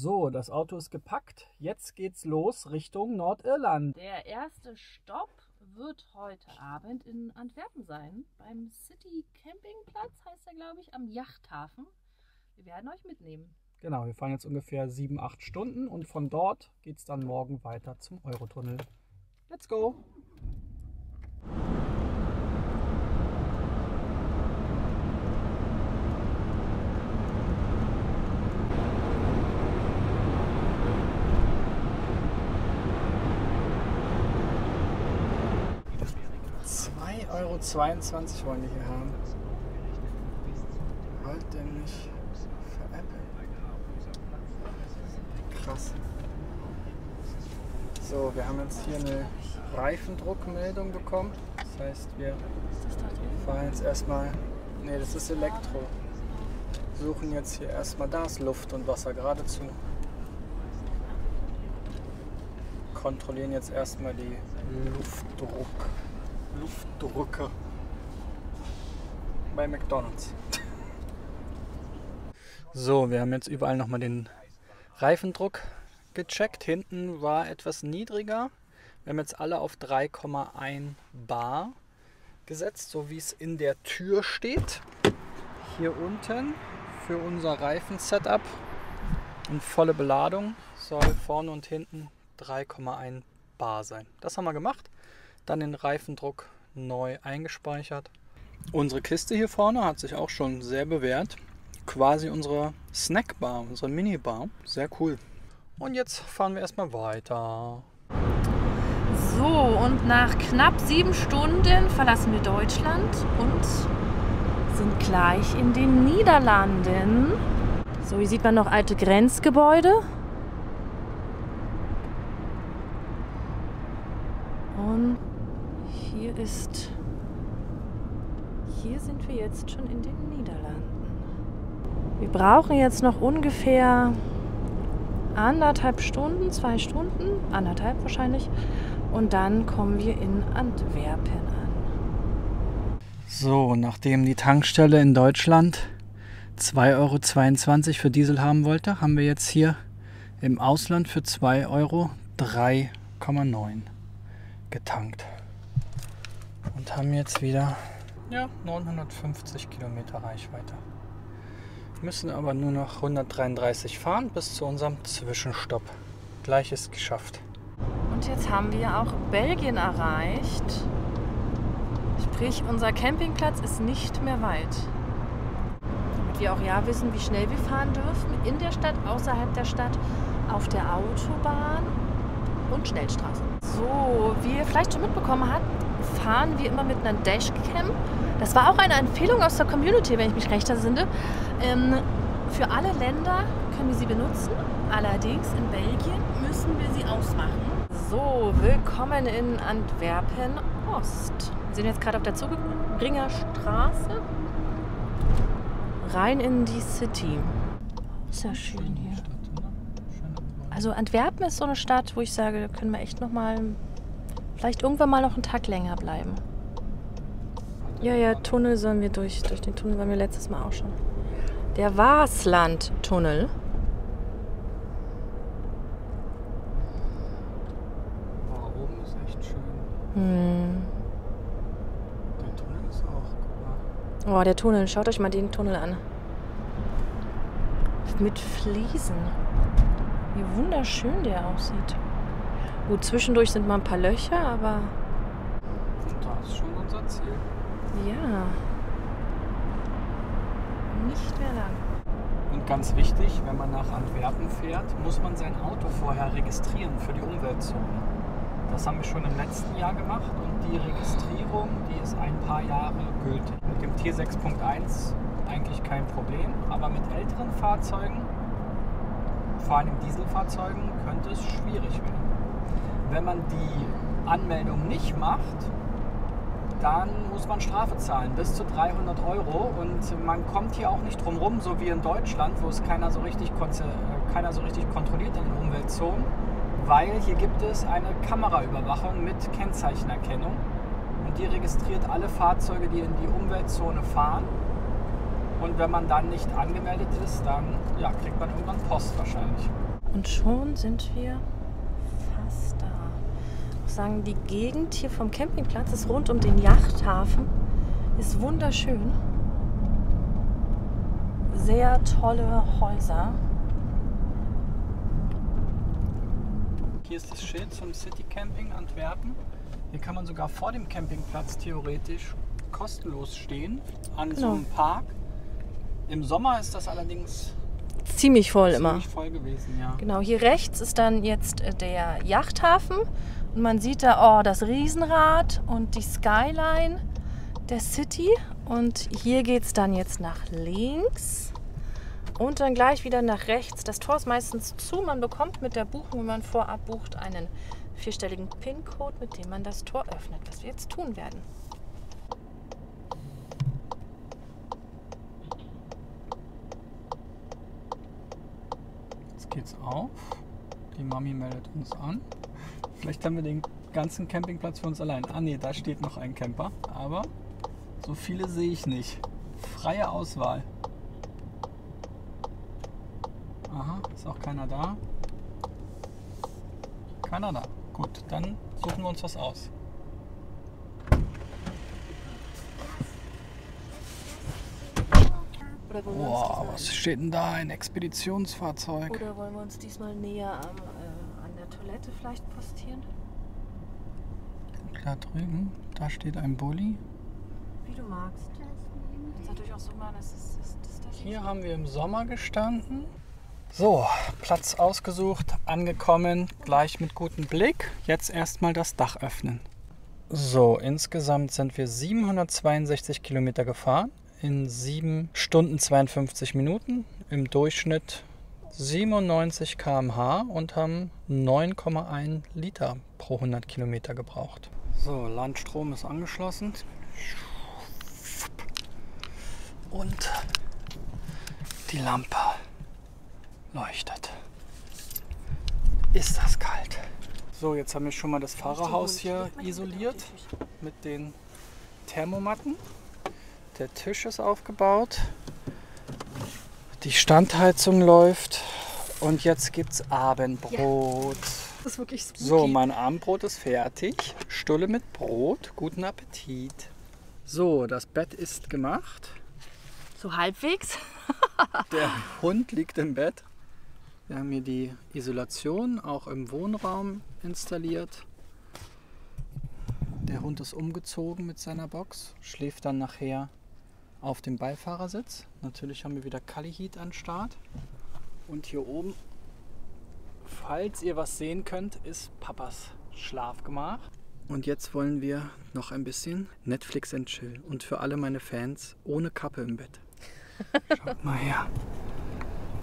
So, das Auto ist gepackt. Jetzt geht's los Richtung Nordirland. Der erste Stopp wird heute Abend in Antwerpen sein. Beim City Campingplatz heißt er, glaube ich, am Yachthafen. Wir werden euch mitnehmen. Genau, wir fahren jetzt ungefähr 7-8 Stunden und von dort geht's dann morgen weiter zum Eurotunnel. Let's go! €2,22 wollen die hier haben. Halt denn nicht veräppeln. Krass. So, wir haben jetzt hier eine Reifendruckmeldung bekommen. Das heißt, wir fahren jetzt erstmal. Ne, das ist Elektro. Suchen jetzt hier erstmal, da ist Luft und Wasser geradezu. Kontrollieren jetzt erstmal die Luftdrucke bei McDonald's. So, wir haben jetzt überall nochmal den Reifendruck gecheckt. Hinten war etwas niedriger. Wir haben jetzt alle auf 3,1 Bar gesetzt, so wie es in der Tür steht. Hier unten für unser Reifensetup und volle Beladung soll vorne und hinten 3,1 Bar sein. Das haben wir gemacht. Dann den Reifendruck neu eingespeichert. Unsere Kiste hier vorne hat sich auch schon sehr bewährt. Quasi unsere Snackbar, unsere Minibar. Sehr cool. Und jetzt fahren wir erstmal weiter. So, und nach knapp 7 Stunden verlassen wir Deutschland und sind gleich in den Niederlanden. So, hier sieht man noch alte Grenzgebäude. Und hier sind wir jetzt schon in den Niederlanden. Wir brauchen jetzt noch ungefähr 1,5 Stunden, 2 Stunden, 1,5 wahrscheinlich. Und dann kommen wir in Antwerpen an. So, nachdem die Tankstelle in Deutschland 2,22 € für Diesel haben wollte, haben wir jetzt hier im Ausland für 2 € 3,9 getankt. Und haben jetzt wieder 950 Kilometer Reichweite. Müssen aber nur noch 133 fahren bis zu unserem Zwischenstopp. Gleich ist geschafft. Und jetzt haben wir auch Belgien erreicht. Sprich, unser Campingplatz ist nicht mehr weit. Damit wir auch wissen, wie schnell wir fahren dürfen. In der Stadt, außerhalb der Stadt, auf der Autobahn und Schnellstraße. So, wie ihr vielleicht schon mitbekommen habt, fahren wir immer mit einer Dashcam. Das war auch eine Empfehlung aus der Community, wenn ich mich recht entsinne. Für alle Länder können wir sie benutzen. Allerdings in Belgien müssen wir sie ausmachen. So, willkommen in Antwerpen Ost. Wir sind jetzt gerade auf der Zugbringer-Straße. Rein in die City. Ist ja schön hier. Also Antwerpen ist so eine Stadt, wo ich sage, da können wir echt vielleicht irgendwann mal noch einen Tag länger bleiben. Ja, Tunnel sollen wir durch den Tunnel waren wir letztes Mal auch schon. Der Waasland-Tunnel. Oh, oben ist echt schön. Der Tunnel ist auch cool. Oh, der Tunnel. Schaut euch mal den Tunnel an. Mit Fliesen. Wie wunderschön der aussieht. Gut, zwischendurch sind mal ein paar Löcher, aber... Und da ist schon unser Ziel. Ja. Nicht mehr lang. Und ganz wichtig, wenn man nach Antwerpen fährt, muss man sein Auto vorher registrieren für die Umweltzone. Das haben wir schon im letzten Jahr gemacht und die Registrierung, die ist ein paar Jahre gültig. Mit dem Tier 6.1 eigentlich kein Problem, aber mit älteren Fahrzeugen, vor allem Dieselfahrzeugen, könnte es schwierig werden. Wenn man die Anmeldung nicht macht, dann muss man Strafe zahlen, bis zu 300 € und man kommt hier auch nicht drum rum, so wie in Deutschland, wo es keiner so richtig kontrolliert in den Umweltzonen, weil hier gibt es eine Kameraüberwachung mit Kennzeichenerkennung und die registriert alle Fahrzeuge, die in die Umweltzone fahren Und wenn man dann nicht angemeldet ist, dann ja, kriegt man irgendwann Post wahrscheinlich. Und schon sind wir fast da. Ich muss sagen, die Gegend hier vom Campingplatz ist rund um den Yachthafen. Ist wunderschön. Sehr tolle Häuser. Hier ist das Schild zum City Camping Antwerpen. Hier kann man sogar vor dem Campingplatz theoretisch kostenlos stehen, an so einem Park. Im Sommer ist das allerdings ziemlich voll immer. Ziemlich voll gewesen, ja. Genau, hier rechts ist dann jetzt der Yachthafen und man sieht da das Riesenrad und die Skyline der City. Und hier geht es dann jetzt nach links und dann gleich wieder nach rechts. Das Tor ist meistens zu. Man bekommt mit der Buchung, wenn man vorab bucht, einen 4-stelligen PIN-Code, mit dem man das Tor öffnet, was wir jetzt tun werden. Jetzt geht's auf. Die Mami meldet uns an. Vielleicht haben wir den ganzen Campingplatz für uns allein. Ah ne, da steht noch ein Camper, aber so viele sehe ich nicht. Freie Auswahl. Aha, ist auch keiner da. Keiner da. Gut, dann suchen wir uns was aus. Wow, was steht denn da? Ein Expeditionsfahrzeug. Oder wollen wir uns diesmal näher an der Toilette vielleicht postieren? Da drüben, da steht ein Bulli. Wie du magst. Das ist natürlich auch so mal, das Hier haben wir im Sommer gestanden. So, Platz ausgesucht, angekommen, gleich mit gutem Blick. Jetzt erstmal das Dach öffnen. So, insgesamt sind wir 762 Kilometer gefahren. In 7 Stunden 52 Minuten, im Durchschnitt 97 km/h und haben 9,1 Liter pro 100 Kilometer gebraucht. So, Landstrom ist angeschlossen. Und die Lampe leuchtet. Ist das kalt. So, jetzt haben wir schon mal das Fahrerhaus hier isoliert mit den Thermomatten. Der Tisch ist aufgebaut, die Standheizung läuft und jetzt gibt's Abendbrot. Ja, das ist wirklich spooky. So, mein Abendbrot ist fertig. Stulle mit Brot. Guten Appetit. So, das Bett ist gemacht. So halbwegs. Der Hund liegt im Bett. Wir haben hier die Isolation auch im Wohnraum installiert. Der Hund ist umgezogen mit seiner Box, schläft dann nachher auf dem Beifahrersitz. Natürlich haben wir wieder Kali-Heat an Start. Und hier oben, falls ihr was sehen könnt, ist Papas Schlafgemach. Und jetzt wollen wir noch ein bisschen Netflix and Chill. Und für alle meine Fans ohne Kappe im Bett. Schaut mal her.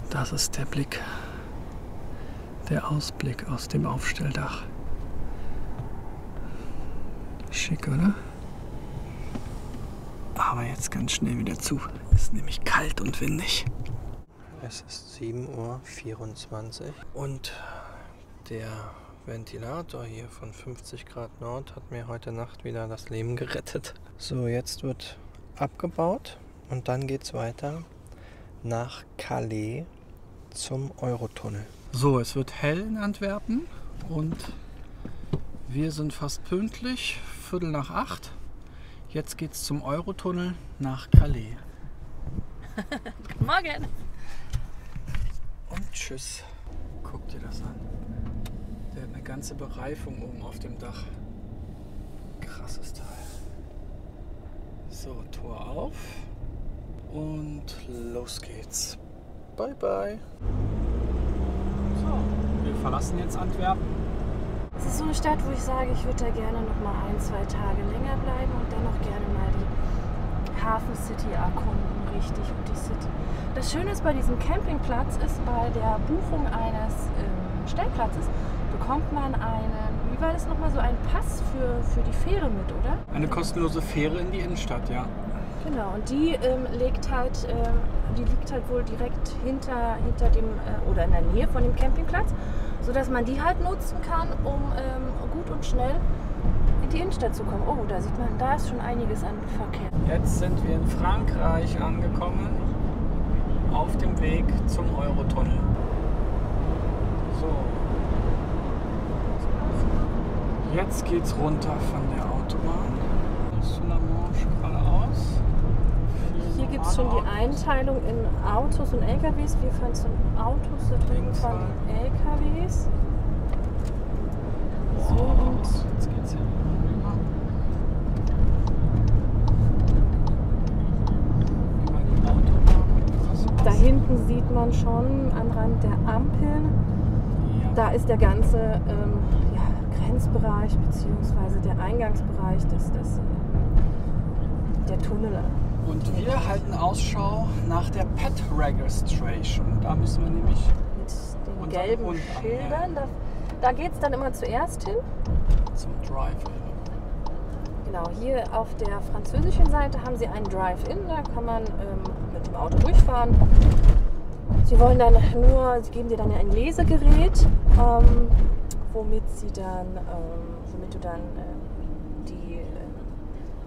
Das ist der Blick. Der Ausblick aus dem Aufstelldach. Schick, oder? Aber jetzt ganz schnell wieder zu. Ist nämlich kalt und windig. Es ist 7:24 Uhr und der Ventilator hier von 50 Grad Nord hat mir heute Nacht wieder das Leben gerettet. So, jetzt wird abgebaut und dann geht es weiter nach Calais zum Eurotunnel. So, es wird hell in Antwerpen und wir sind fast pünktlich, 7:45. Jetzt geht's zum Eurotunnel nach Calais. Guten Morgen. Und tschüss. Guck dir das an. Der hat eine ganze Bereifung oben auf dem Dach. Krasses Teil. So, Tor auf. Und los geht's. Bye, bye. So, wir verlassen jetzt Antwerpen. Es ist so eine Stadt, wo ich sage, ich würde da gerne noch mal 1-2 Tage länger bleiben und dann noch gerne mal die Hafen City erkunden, richtig, und die City. Das Schöne ist bei diesem Campingplatz ist, bei der Buchung eines Stellplatzes bekommt man einen, wie war das nochmal, so einen Pass für die Fähre mit, oder? Eine kostenlose Fähre in die Innenstadt, ja. Genau, und die liegt halt wohl direkt hinter dem oder in der Nähe von dem Campingplatz, sodass man die halt nutzen kann, um gut und schnell in die Innenstadt zu kommen. Oh, da sieht man, da ist schon einiges an Verkehr. Jetzt sind wir in Frankreich angekommen. auf dem Weg zum Eurotunnel. So. Jetzt geht's runter von der Autobahn. Sur la Manche geradeaus. Hier gibt es schon die Einteilung in Autos und LKWs. Wir fahren zum Autos, da drüben fahren die LKWs. So, und jetzt geht's hier rüber. Über die Autobahn. Da hinten sieht man schon am Rand der Ampeln, Ja. da ist der ganze Grenzbereich bzw. der Eingangsbereich der Tunnel. Und wir halten Ausschau nach der Pet Registration. Da müssen wir nämlich Mit den unseren gelben Hund Schildern. anmelden. Da geht es dann immer zuerst hin. Zum Drive-In. Genau, hier auf der französischen Seite haben sie einen Drive-In. Da kann man mit dem Auto durchfahren. Sie geben dir dann ein Lesegerät, womit du dann die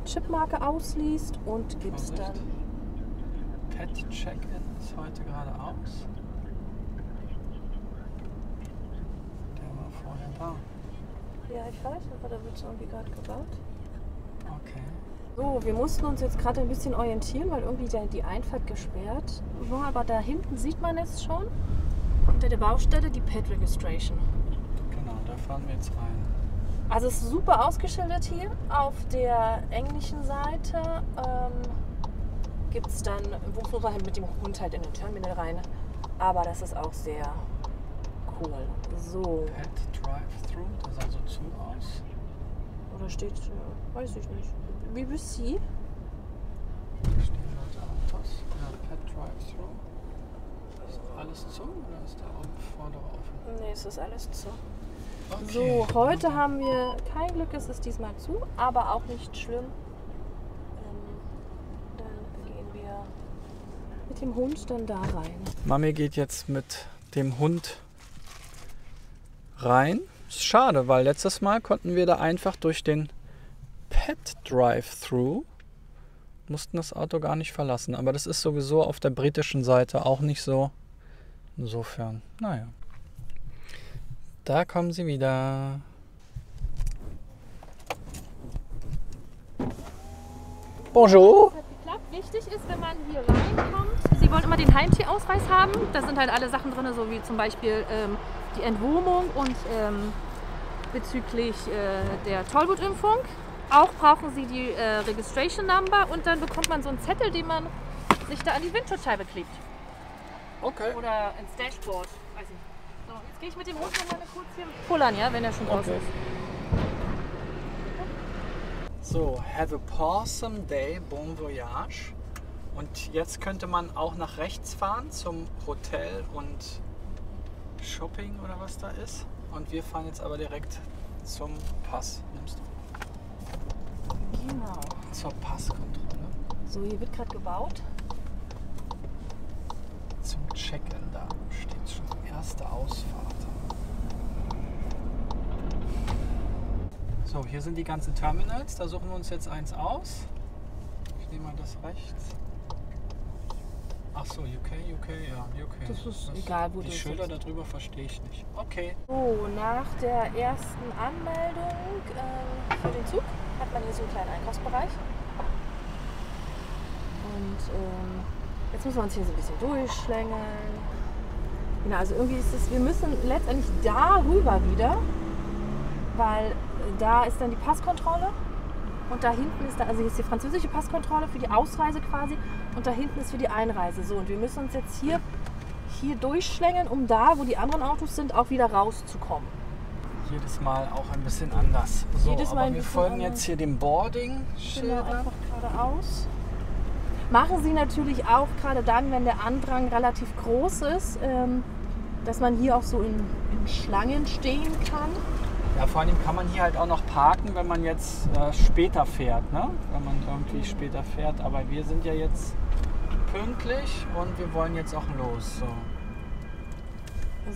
Chipmarke ausliest und gibst dann. Pet Check-In ist heute gerade aus. Der war vorher da. Ja, ich weiß, aber da wird es irgendwie gerade gebaut. Okay. So, wir mussten uns jetzt gerade ein bisschen orientieren, weil irgendwie die Einfahrt gesperrt war. Aber da hinten sieht man es schon. Hinter der Baustelle die Pet Registration. Genau, da fahren wir jetzt rein. Also es ist super ausgeschildert hier. Auf der englischen Seite gibt es dann, wo muss man halt mit dem Hund halt in den Terminal rein. Aber das ist auch sehr cool. So. Pet Drive-Thru, das sah so zu aus. Oder steht, weiß ich nicht. BBC. Hier stehen Leute Autos. Ja, Pet Drive-Thru. Ist alles zu oder ist der vordere offen? Nee, es ist alles zu. Okay. So, heute haben wir kein Glück, es ist diesmal zu, aber auch nicht schlimm. Dann gehen wir mit dem Hund dann da rein. Mami geht jetzt mit dem Hund rein. Ist schade, weil letztes Mal konnten wir da einfach durch den Pet Drive-Thru, mussten das Auto gar nicht verlassen. Aber das ist sowieso auf der britischen Seite auch nicht so. Insofern, naja. Da kommen sie wieder. Bonjour. Das hat geklappt. Wichtig ist, wenn man hier reinkommt, Sie wollen immer den Heimtierausweis haben. Da sind halt alle Sachen drin, so wie zum Beispiel die Entwurmung und bezüglich der Tollwutimpfung. Auch brauchen Sie die Registration Number und dann bekommt man so einen Zettel, den man sich da an die Windschutzscheibe klebt. Okay. Oder ins Dashboard. Weiß nicht. So, jetzt gehe ich mit dem Hund noch mal kurz hier pullern, ja, wenn er schon draußen ist. So, have a awesome day, bon voyage. Und jetzt könnte man auch nach rechts fahren zum Hotel und Shopping oder was da ist. Und wir fahren jetzt aber direkt zum Pass. Nimmst du? Genau. Zur Passkontrolle. So, hier wird gerade gebaut. Zum Check-in da steht schon. Erste Ausfahrt. So, hier sind die ganzen Terminals. Da suchen wir uns jetzt eins aus. Ich nehme mal das rechts. Ach so, UK, ja, UK. Das ist egal, wo die du Schilder sitzt. darüber verstehe ich nicht. Okay. So, nach der ersten Anmeldung für den Zug hat man hier so einen kleinen Einkaufsbereich. Und jetzt müssen wir uns hier so ein bisschen durchschlängeln. Genau, also irgendwie ist es, wir müssen letztendlich darüber wieder, weil da ist dann die Passkontrolle und da hinten ist, also hier ist die französische Passkontrolle für die Ausreise quasi und da hinten ist für die Einreise. So, und wir müssen uns jetzt hier durchschlängeln, um da, wo die anderen Autos sind, auch wieder rauszukommen. Jedes Mal auch ein bisschen anders. So, Jedes Mal aber ein wir bisschen folgen anders. jetzt hier dem Boarding-Schild. Genau, einfach geradeaus. Machen Sie natürlich auch gerade dann, wenn der Andrang relativ groß ist, dass man hier auch so in Schlangen stehen kann. Ja, vor allem kann man hier halt auch noch parken, wenn man jetzt später fährt, ne? Wenn man irgendwie später fährt. Aber wir sind ja jetzt pünktlich und wir wollen jetzt auch los. So.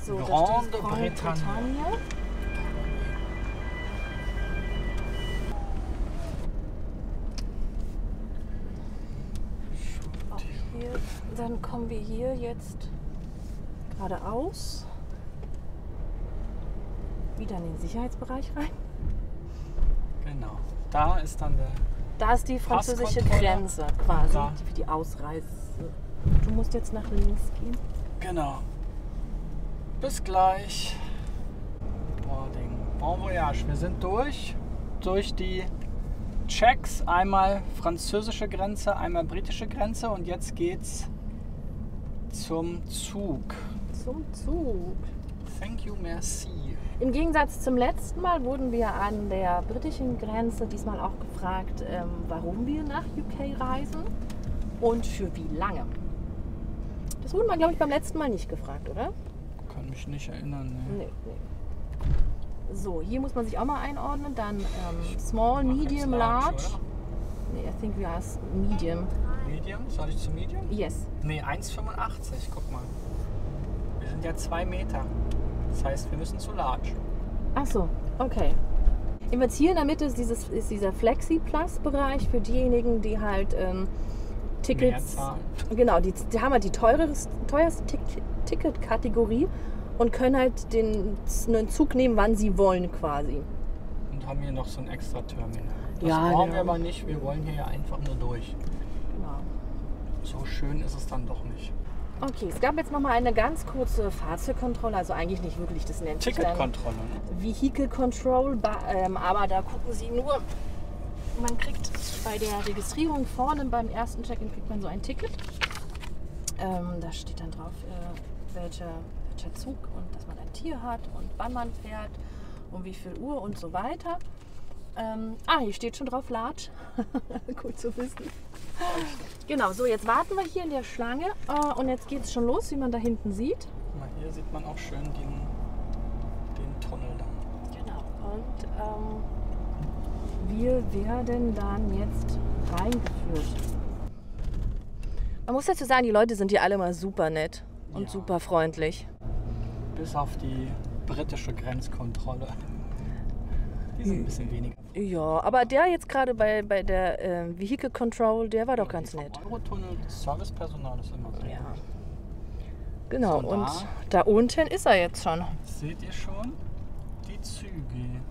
So, da Grande steht Grande Bretagne. Auch hier. Dann dann kommen wir hier jetzt geradeaus wieder in den Sicherheitsbereich rein. Genau. Da ist dann der... Da ist die französische Passkontrolle. Grenze quasi, Da. für die Ausreise. Du musst jetzt nach links gehen. Genau. Bis gleich. Boarding. Bon voyage. Wir sind durch die Checks. Einmal französische Grenze, einmal britische Grenze und jetzt geht's zum Zug. Zum Zug. Thank you, merci. Im Gegensatz zum letzten Mal wurden wir an der britischen Grenze diesmal auch gefragt, warum wir nach UK reisen und für wie lange. Das wurden wir, glaube ich, beim letzten Mal nicht gefragt, oder? Kann mich nicht erinnern. Ne? Nee. So, hier muss man sich auch mal einordnen. Dann Small, Mach Medium, jetzt Large. oder? Nee, I think we are Medium. Medium? Soll ich zu Medium? Yes. Nee, 1,85. Guck mal. Wir sind ja 2 Meter. Das heißt, wir müssen zu Large. Ach so, okay. Jetzt hier in der Mitte ist dieser Flexi-Plus-Bereich für diejenigen, die halt Tickets... Mehr zahlen. Genau, die haben halt die teuerste Ticketkategorie und können halt einen Zug nehmen, wann sie wollen quasi. Und haben hier noch so ein extra Terminal. Das Ja, brauchen genau. wir aber nicht. Wir wollen hier ja einfach nur durch. Genau. So schön ist es dann doch nicht. Okay, es gab jetzt noch mal eine ganz kurze Fahrzeugkontrolle, also eigentlich nicht wirklich, das nennt sich dann Ticketkontrolle. Ne? Vehicle Control, aber da gucken sie nur, man kriegt bei der Registrierung vorne beim ersten Check-in kriegt man so ein Ticket. Da steht dann drauf, welcher Zug und dass man ein Tier hat und wann man fährt, um wie viel Uhr und so weiter. Hier steht schon drauf Large. Gut zu wissen. Genau, so jetzt warten wir hier in der Schlange und jetzt geht es schon los, wie man da hinten sieht. Mal hier sieht man auch schön den Tunnel dann. Genau, und wir werden dann jetzt reingeführt. Man muss dazu sagen, die Leute sind hier alle mal super nett und Ja. super freundlich. Bis auf die britische Grenzkontrolle. Die sind ein bisschen weniger. Ja, aber der jetzt gerade bei der Vehicle Control, der war doch ganz nett. Vom Eurotunnel, das Servicepersonal ist immer so. Ja. Genau, So, und da unten ist er jetzt schon. Seht ihr schon? Die Züge.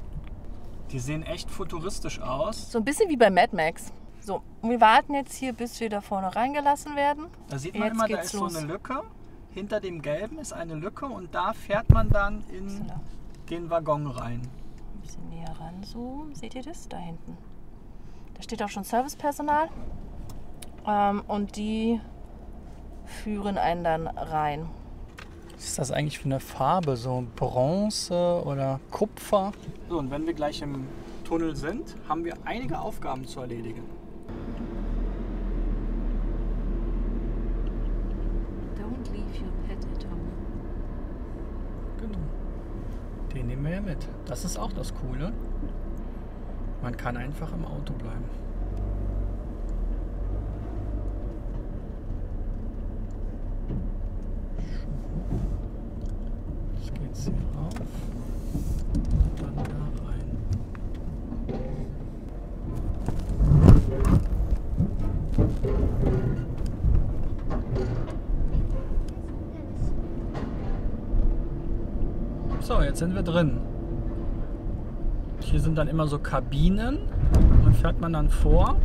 Die sehen echt futuristisch aus. So ein bisschen wie bei Mad Max. So, und wir warten jetzt hier, bis wir da vorne reingelassen werden. Da sieht man Jetzt immer, da geht's ist los. so eine Lücke. Hinter dem Gelben ist eine Lücke und da fährt man dann in den Waggon rein. Ein bisschen näher ranzoomen. Seht ihr das? Da hinten. Da steht auch schon Servicepersonal. Und die führen einen dann rein. Was ist das eigentlich für eine Farbe? So Bronze oder Kupfer? So, und wenn wir gleich im Tunnel sind, haben wir einige Aufgaben zu erledigen. Don't leave your pet at home. Genau. Den nehmen wir ja mit. Das ist auch das Coole. Man kann einfach im Auto bleiben. Jetzt geht's hier rauf und dann da rein. So, jetzt sind wir drin. Hier sind dann immer so Kabinen. Da fährt man dann vor.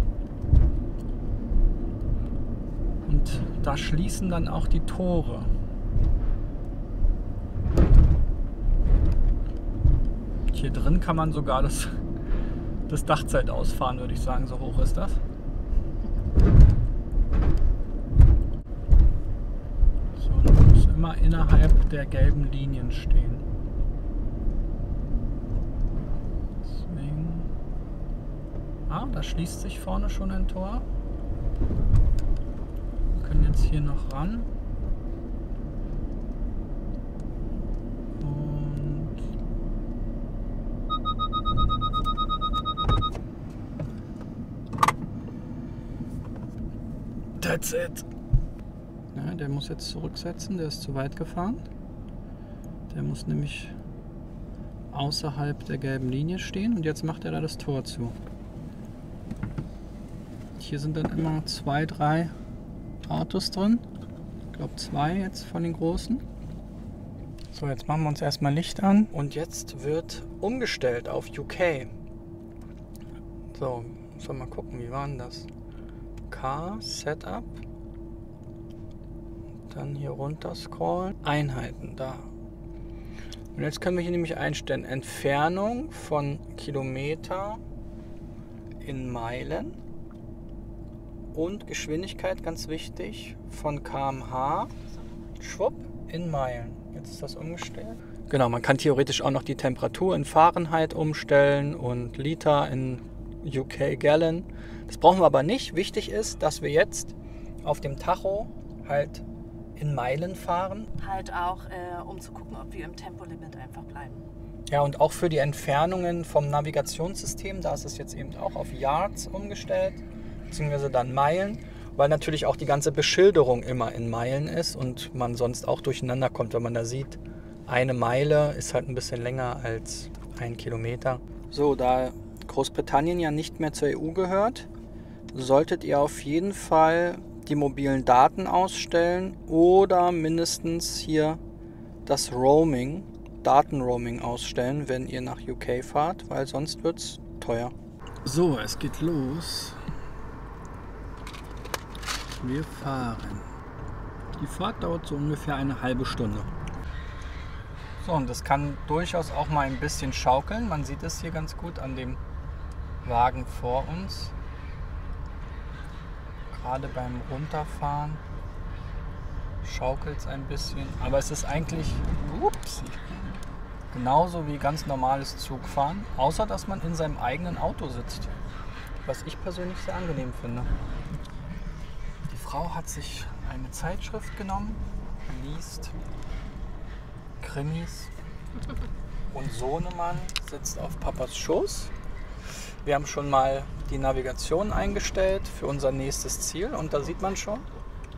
Und da schließen dann auch die Tore. Hier drin kann man sogar das Dachzelt ausfahren, würde ich sagen. So hoch ist das. So, man muss immer innerhalb der gelben Linien stehen. Deswegen. Da schließt sich vorne schon ein Tor. Wir können jetzt hier noch ran. Und that's it. Ja, der muss jetzt zurücksetzen, der ist zu weit gefahren. Der muss nämlich außerhalb der gelben Linie stehen und jetzt macht er da das Tor zu. Hier sind dann immer 2, 3 Autos drin. Ich glaube 2 jetzt von den großen. So, jetzt machen wir uns erstmal Licht an. Und jetzt wird umgestellt auf UK. So, sollen wir mal gucken, wie war denn das? Car, Setup. Dann hier runter scrollen. Einheiten, da. Und jetzt können wir hier nämlich einstellen, Entfernung von Kilometer in Meilen und Geschwindigkeit, ganz wichtig, von km/h, schwupp, in Meilen. Jetzt ist das umgestellt. Genau, man kann theoretisch auch noch die Temperatur in Fahrenheit umstellen und Liter in UK Gallon. Das brauchen wir aber nicht. Wichtig ist, dass wir jetzt auf dem Tacho halt in Meilen fahren. Halt auch, um zu gucken, ob wir im Tempolimit einfach bleiben. Ja, und auch für die Entfernungen vom Navigationssystem, da ist es jetzt eben auch auf Yards umgestellt, beziehungsweise dann Meilen, weil natürlich auch die ganze Beschilderung immer in Meilen ist und man sonst auch durcheinander kommt, wenn man da sieht, eine Meile ist halt ein bisschen länger als 1 Kilometer. So, da Großbritannien ja nicht mehr zur EU gehört, solltet ihr auf jeden Fall die mobilen Daten ausstellen oder mindestens hier das Roaming, Datenroaming ausstellen, wenn ihr nach UK fahrt, weil sonst wird es teuer. So, es geht los. Wir fahren. Die Fahrt dauert so ungefähr eine halbe Stunde. So, und das kann durchaus auch mal ein bisschen schaukeln. Man sieht es hier ganz gut an dem Wagen vor uns. Gerade beim Runterfahren schaukelt es ein bisschen, aber es ist eigentlich genauso wie ganz normales Zugfahren, außer dass man in seinem eigenen Auto sitzt, was ich persönlich sehr angenehm finde. Die Frau hat sich eine Zeitschrift genommen, liest Krimis und Sohnemann sitzt auf Papas Schoß. Wir haben schon mal die Navigation eingestellt für unser nächstes Ziel und da sieht man schon,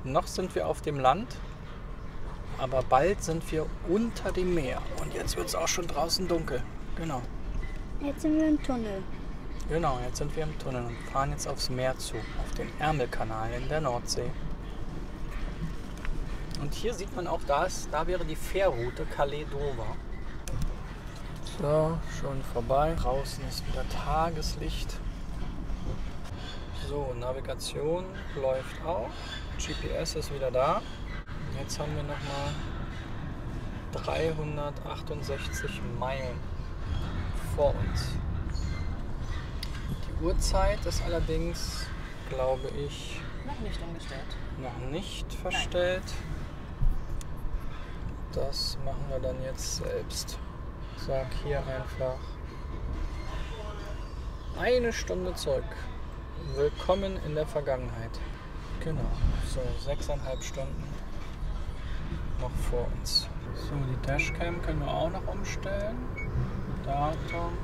noch sind wir auf dem Land, aber bald sind wir unter dem Meer und jetzt wird es auch schon draußen dunkel. Genau. Jetzt sind wir im Tunnel. Genau, jetzt sind wir im Tunnel und fahren jetzt aufs Meer zu, auf den Ärmelkanal in der Nordsee. Und hier sieht man auch, da wäre die Fährroute Calais-Dover. So, schon vorbei. Draußen ist wieder Tageslicht. So, Navigation läuft auch. GPS ist wieder da. Jetzt haben wir nochmal 368 Meilen vor uns. Die Uhrzeit ist allerdings, glaube ich, Noch nicht umgestellt. noch nicht verstellt. Das machen wir dann jetzt selbst. Ich sag hier einfach 1 Stunde zurück. Willkommen in der Vergangenheit. Genau, so 6,5 Stunden noch vor uns. So, die Dashcam können wir auch noch umstellen. Datum.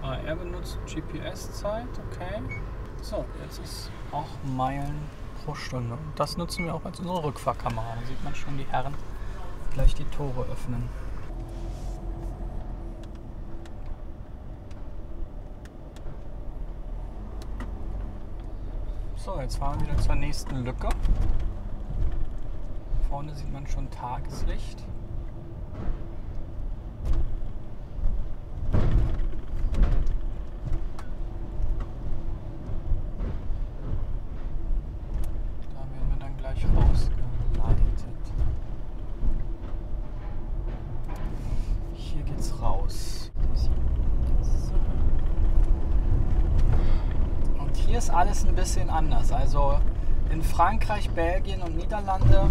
AR benutzt GPS-Zeit, okay. So, jetzt ist auch Meilen pro Stunde. Und das nutzen wir auch als unsere Rückfahrkamera. Da sieht man schon die Herren gleich die Tore öffnen. So, jetzt fahren wir wieder zur nächsten Lücke. Vorne sieht man schon Tageslicht. Da werden wir dann gleich rausgeleitet. Hier geht's raus. Und hier ist alles ein bisschen anders. Also in Frankreich, Belgien und Niederlande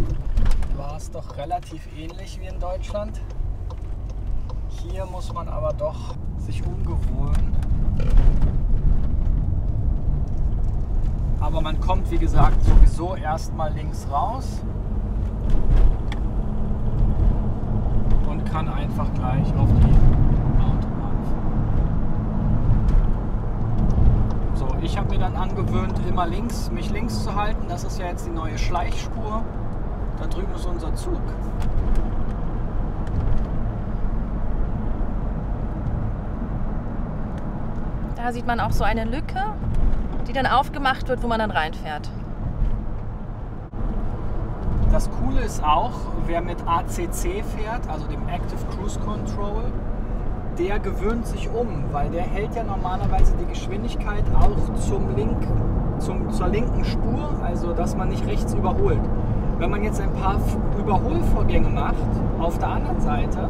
war es doch relativ ähnlich wie in Deutschland. Hier muss man aber doch sich umgewöhnen. Aber man kommt, wie gesagt, sowieso erstmal links raus und kann einfach gleich auf die Autobahn fahren. So, ich habe mir dann angewöhnt, immer mich links zu halten. Das ist ja jetzt die neue Schleichspur. Da drüben ist unser Zug. Da sieht man auch so eine Lücke, die dann aufgemacht wird, wo man dann reinfährt. Das Coole ist auch, wer mit ACC fährt, also dem Active Cruise Control, der gewöhnt sich um, weil der hält ja normalerweise die Geschwindigkeit auch zur linken Spur, also dass man nicht rechts überholt. Wenn man jetzt ein paar Überholvorgänge macht auf der anderen Seite,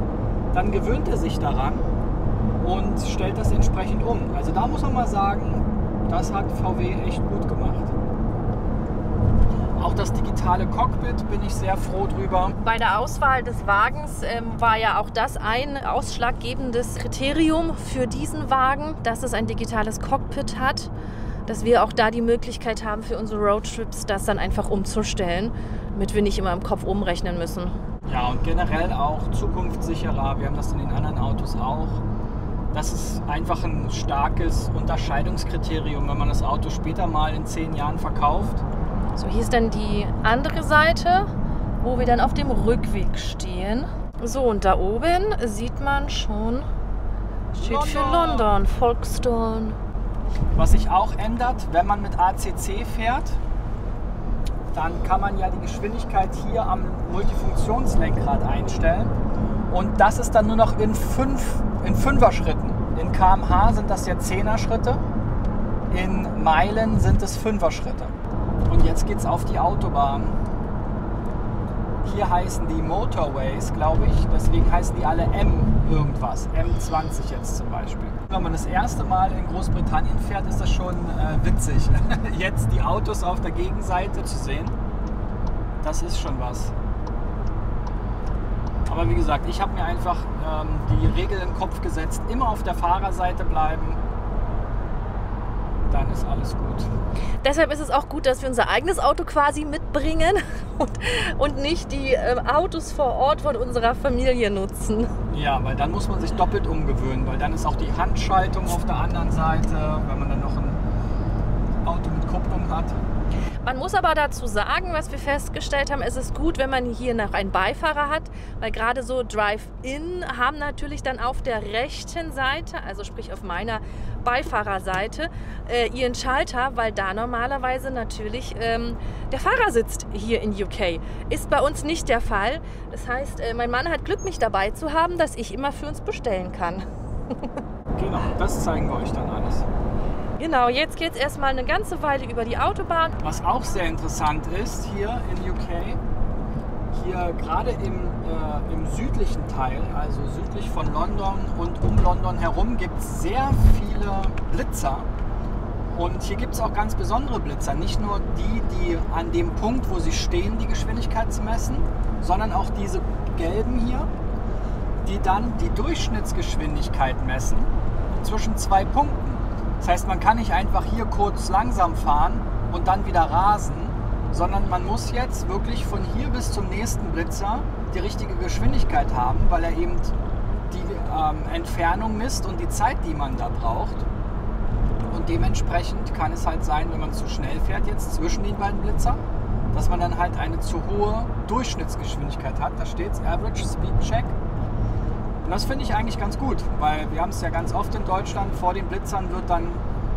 dann gewöhnt er sich daran und stellt das entsprechend um. Also da muss man mal sagen, das hat VW echt gut gemacht. Auch das digitale Cockpit bin ich sehr froh drüber. Bei der Auswahl des Wagens war ja auch das ein ausschlaggebendes Kriterium für diesen Wagen, dass es ein digitales Cockpit hat, dass wir auch da die Möglichkeit haben für unsere Roadtrips, das dann einfach umzustellen, damit wir nicht immer im Kopf umrechnen müssen. Ja, und generell auch zukunftssicherer. Wir haben das in den anderen Autos auch. Das ist einfach ein starkes Unterscheidungskriterium, wenn man das Auto später mal in 10 Jahren verkauft. So, hier ist dann die andere Seite, wo wir dann auf dem Rückweg stehen. So, und da oben sieht man schon, steht für London, Folkestone. Was sich auch ändert, wenn man mit ACC fährt, dann kann man ja die Geschwindigkeit hier am Multifunktionslenkrad einstellen. Und das ist dann nur noch in 5er Schritten. In km/h sind das ja 10er Schritte, in Meilen sind es 5er Schritte. Und jetzt geht's auf die Autobahn. Hier heißen die Motorways, glaube ich. Deswegen heißen die alle M irgendwas. M20 jetzt zum Beispiel. Wenn man das erste Mal in Großbritannien fährt, ist das schon witzig. Jetzt die Autos auf der Gegenseite zu sehen, das ist schon was. Aber wie gesagt, ich habe mir einfach die Regel im Kopf gesetzt, immer auf der Fahrerseite bleiben. Dann ist alles gut. Deshalb ist es auch gut, dass wir unser eigenes Auto quasi mitbringen und nicht die Autos vor Ort von unserer Familie nutzen. Ja, weil dann muss man sich doppelt umgewöhnen, weil dann ist auch die Handschaltung auf der anderen Seite, wenn man dann noch ein Auto mit Kupplung hat. Man muss aber dazu sagen, was wir festgestellt haben, es ist gut, wenn man hier noch einen Beifahrer hat, weil gerade so Drive-In haben natürlich dann auf der rechten Seite, also sprich auf meiner Beifahrerseite, ihren Schalter, weil da normalerweise natürlich der Fahrer sitzt hier in UK. Ist bei uns nicht der Fall. Das heißt, mein Mann hat Glück, mich dabei zu haben, dass ich immer für uns bestellen kann. Genau, das zeigen wir euch dann alles. Genau, jetzt geht es erstmal eine ganze Weile über die Autobahn. Was auch sehr interessant ist hier in UK, hier gerade im südlichen Teil, also südlich von London und um London herum, gibt es sehr viele Blitzer. Und hier gibt es auch ganz besondere Blitzer. Nicht nur die an dem Punkt, wo sie stehen, die Geschwindigkeit messen, sondern auch diese gelben hier, die dann die Durchschnittsgeschwindigkeit messen zwischen 2 Punkten. Das heißt, man kann nicht einfach hier kurz langsam fahren und dann wieder rasen, sondern man muss jetzt wirklich von hier bis zum nächsten Blitzer die richtige Geschwindigkeit haben, weil er eben die Entfernung misst und die Zeit, die man da braucht. Und dementsprechend kann es halt sein, wenn man zu schnell fährt jetzt zwischen den beiden Blitzern, dass man dann halt eine zu hohe Durchschnittsgeschwindigkeit hat. Da steht Average Speed Check. Und das finde ich eigentlich ganz gut, weil wir haben es ja ganz oft in Deutschland, vor den Blitzern wird dann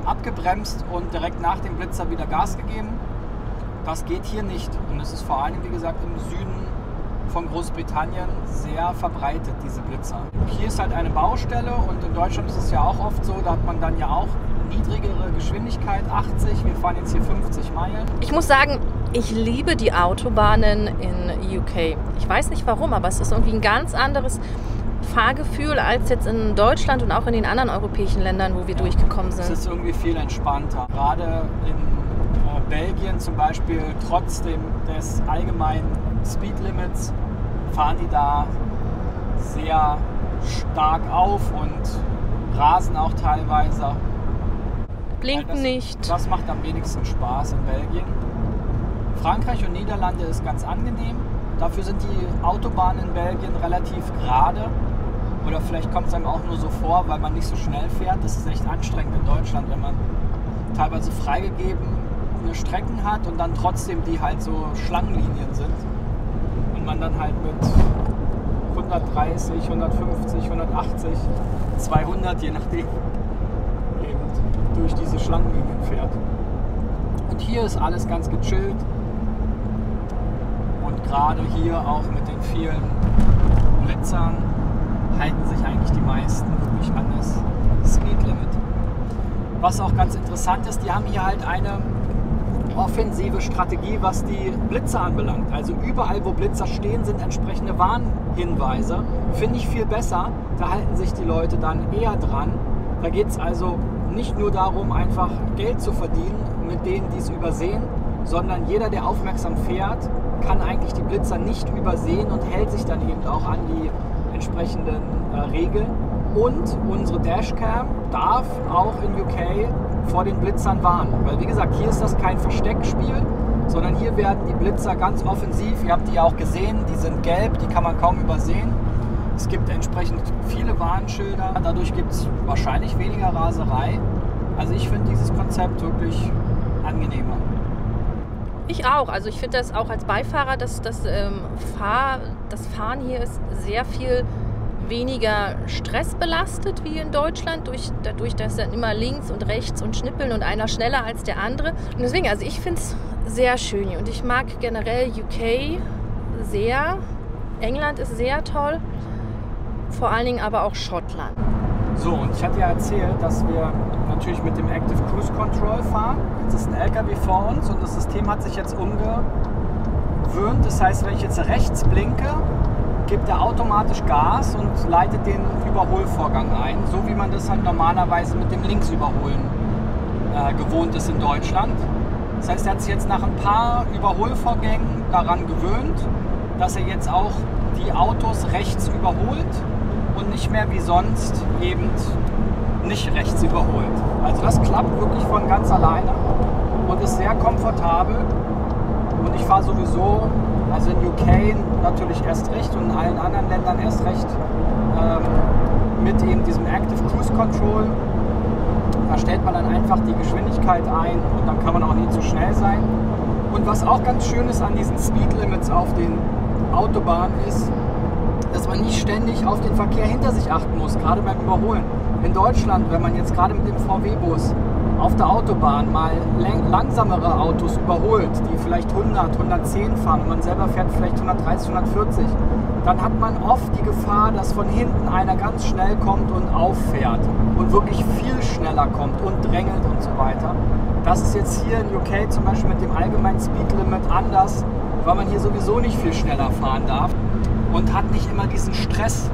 abgebremst und direkt nach dem Blitzer wieder Gas gegeben. Das geht hier nicht. Und es ist vor allem, wie gesagt, im Süden von Großbritannien sehr verbreitet, diese Blitzer. Hier ist halt eine Baustelle und in Deutschland ist es ja auch oft so, da hat man dann ja auch niedrigere Geschwindigkeit, 80. Wir fahren jetzt hier 50 Meilen. Ich muss sagen, ich liebe die Autobahnen in UK. Ich weiß nicht warum, aber es ist irgendwie ein ganz anderes Fahrgefühl als jetzt in Deutschland und auch in den anderen europäischen Ländern, wo wir durchgekommen sind. Es ist irgendwie viel entspannter. Gerade in Belgien zum Beispiel, trotz des allgemeinen Speedlimits, fahren die da sehr stark auf und rasen auch teilweise. Blinken nicht. Das macht am wenigsten Spaß in Belgien. Frankreich und Niederlande ist ganz angenehm. Dafür sind die Autobahnen in Belgien relativ gerade. Oder vielleicht kommt es einem auch nur so vor, weil man nicht so schnell fährt. Das ist echt anstrengend in Deutschland, wenn man teilweise freigegebene Strecken hat und dann trotzdem die halt so Schlangenlinien sind. Und man dann halt mit 130, 150, 180, 200, je nachdem, eben durch diese Schlangenlinien fährt. Und hier ist alles ganz gechillt und gerade hier auch mit den vielen Blitzern halten sich eigentlich die meisten wirklich an das Speed Limit. Was auch ganz interessant ist, die haben hier halt eine offensive Strategie, was die Blitzer anbelangt. Also überall, wo Blitzer stehen, sind entsprechende Warnhinweise. Finde ich viel besser. Da halten sich die Leute dann eher dran. Da geht es also nicht nur darum, einfach Geld zu verdienen mit denen, die es übersehen, sondern jeder, der aufmerksam fährt, kann eigentlich die Blitzer nicht übersehen und hält sich dann eben auch an die entsprechenden Regeln. Und unsere Dashcam darf auch in UK vor den Blitzern warnen. Weil wie gesagt, hier ist das kein Versteckspiel, sondern hier werden die Blitzer ganz offensiv. Ihr habt die ja auch gesehen, die sind gelb, die kann man kaum übersehen. Es gibt entsprechend viele Warnschilder. Dadurch gibt es wahrscheinlich weniger Raserei. Also ich finde dieses Konzept wirklich angenehmer. Ich auch. Also ich finde das auch als Beifahrer, das Fahren hier ist sehr viel weniger stressbelastet wie in Deutschland, dadurch, dass dann immer links und rechts und schnippeln und einer schneller als der andere. Und deswegen, also ich finde es sehr schön hier und ich mag generell UK sehr. England ist sehr toll, vor allen Dingen aber auch Schottland. So, und ich hatte ja erzählt, dass wir natürlich mit dem Active Cruise Control fahren. Jetzt ist ein LKW vor uns und das System hat sich jetzt umgewöhnt. Das heißt, wenn ich jetzt rechts blinke, gibt er automatisch Gas und leitet den Überholvorgang ein, so wie man das halt normalerweise mit dem Linksüberholen gewohnt ist in Deutschland. Das heißt, er hat sich jetzt nach ein paar Überholvorgängen daran gewöhnt, dass er jetzt auch die Autos rechts überholt und nicht mehr wie sonst eben nicht rechts überholt. Also das klappt wirklich von ganz alleine und ist sehr komfortabel. Und ich fahre sowieso, also in UK natürlich erst recht und in allen anderen Ländern erst recht mit eben diesem Active Cruise Control. Da stellt man dann einfach die Geschwindigkeit ein und dann kann man auch nie zu schnell sein. Und was auch ganz schön ist an diesen Speed Limits auf den Autobahnen ist, dass man nicht ständig auf den Verkehr hinter sich achten muss, gerade beim Überholen. In Deutschland, wenn man jetzt gerade mit dem VW-Bus auf der Autobahn mal langsamere Autos überholt, die vielleicht 100, 110 fahren und man selber fährt vielleicht 130, 140, dann hat man oft die Gefahr, dass von hinten einer ganz schnell kommt und auffährt und wirklich viel schneller kommt und drängelt und so weiter. Das ist jetzt hier in UK zum Beispiel mit dem allgemeinen Speedlimit anders, weil man hier sowieso nicht viel schneller fahren darf und hat nicht immer diesen Stress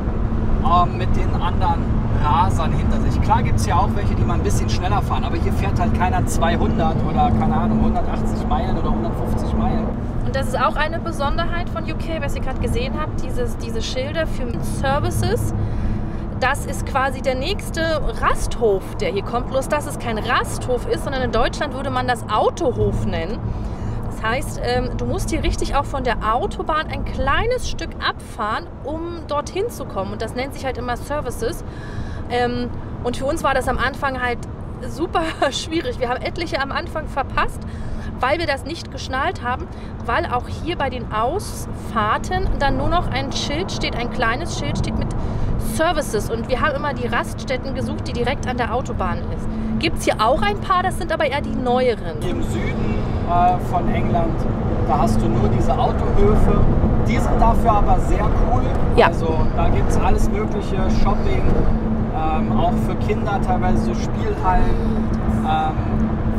mit den anderen Rasern hinter sich. Klar gibt es ja auch welche, die mal ein bisschen schneller fahren, aber hier fährt halt keiner 200 oder keine Ahnung 180 Meilen oder 150 Meilen. Und das ist auch eine Besonderheit von UK, was ihr gerade gesehen habt, diese Schilder für Services. Das ist quasi der nächste Rasthof, der hier kommt. Bloß, dass es kein Rasthof ist, sondern in Deutschland würde man das Autohof nennen. Das heißt, du musst hier richtig auch von der Autobahn ein kleines Stück abfahren, um dorthin zu kommen. Und das nennt sich halt immer Services. Und für uns war das am Anfang halt super schwierig. Wir haben etliche am Anfang verpasst, weil wir das nicht geschnallt haben, weil auch hier bei den Ausfahrten dann nur noch ein Schild steht, ein kleines Schild steht mit Services. Und wir haben immer die Raststätten gesucht, die direkt an der Autobahn ist. Gibt es hier auch ein paar, das sind aber eher die neueren. Im Süden von England, da hast du nur diese Autohöfe. Die sind dafür aber sehr cool. Ja. Also da gibt es alles mögliche, Shopping, auch für Kinder teilweise so Spielhallen,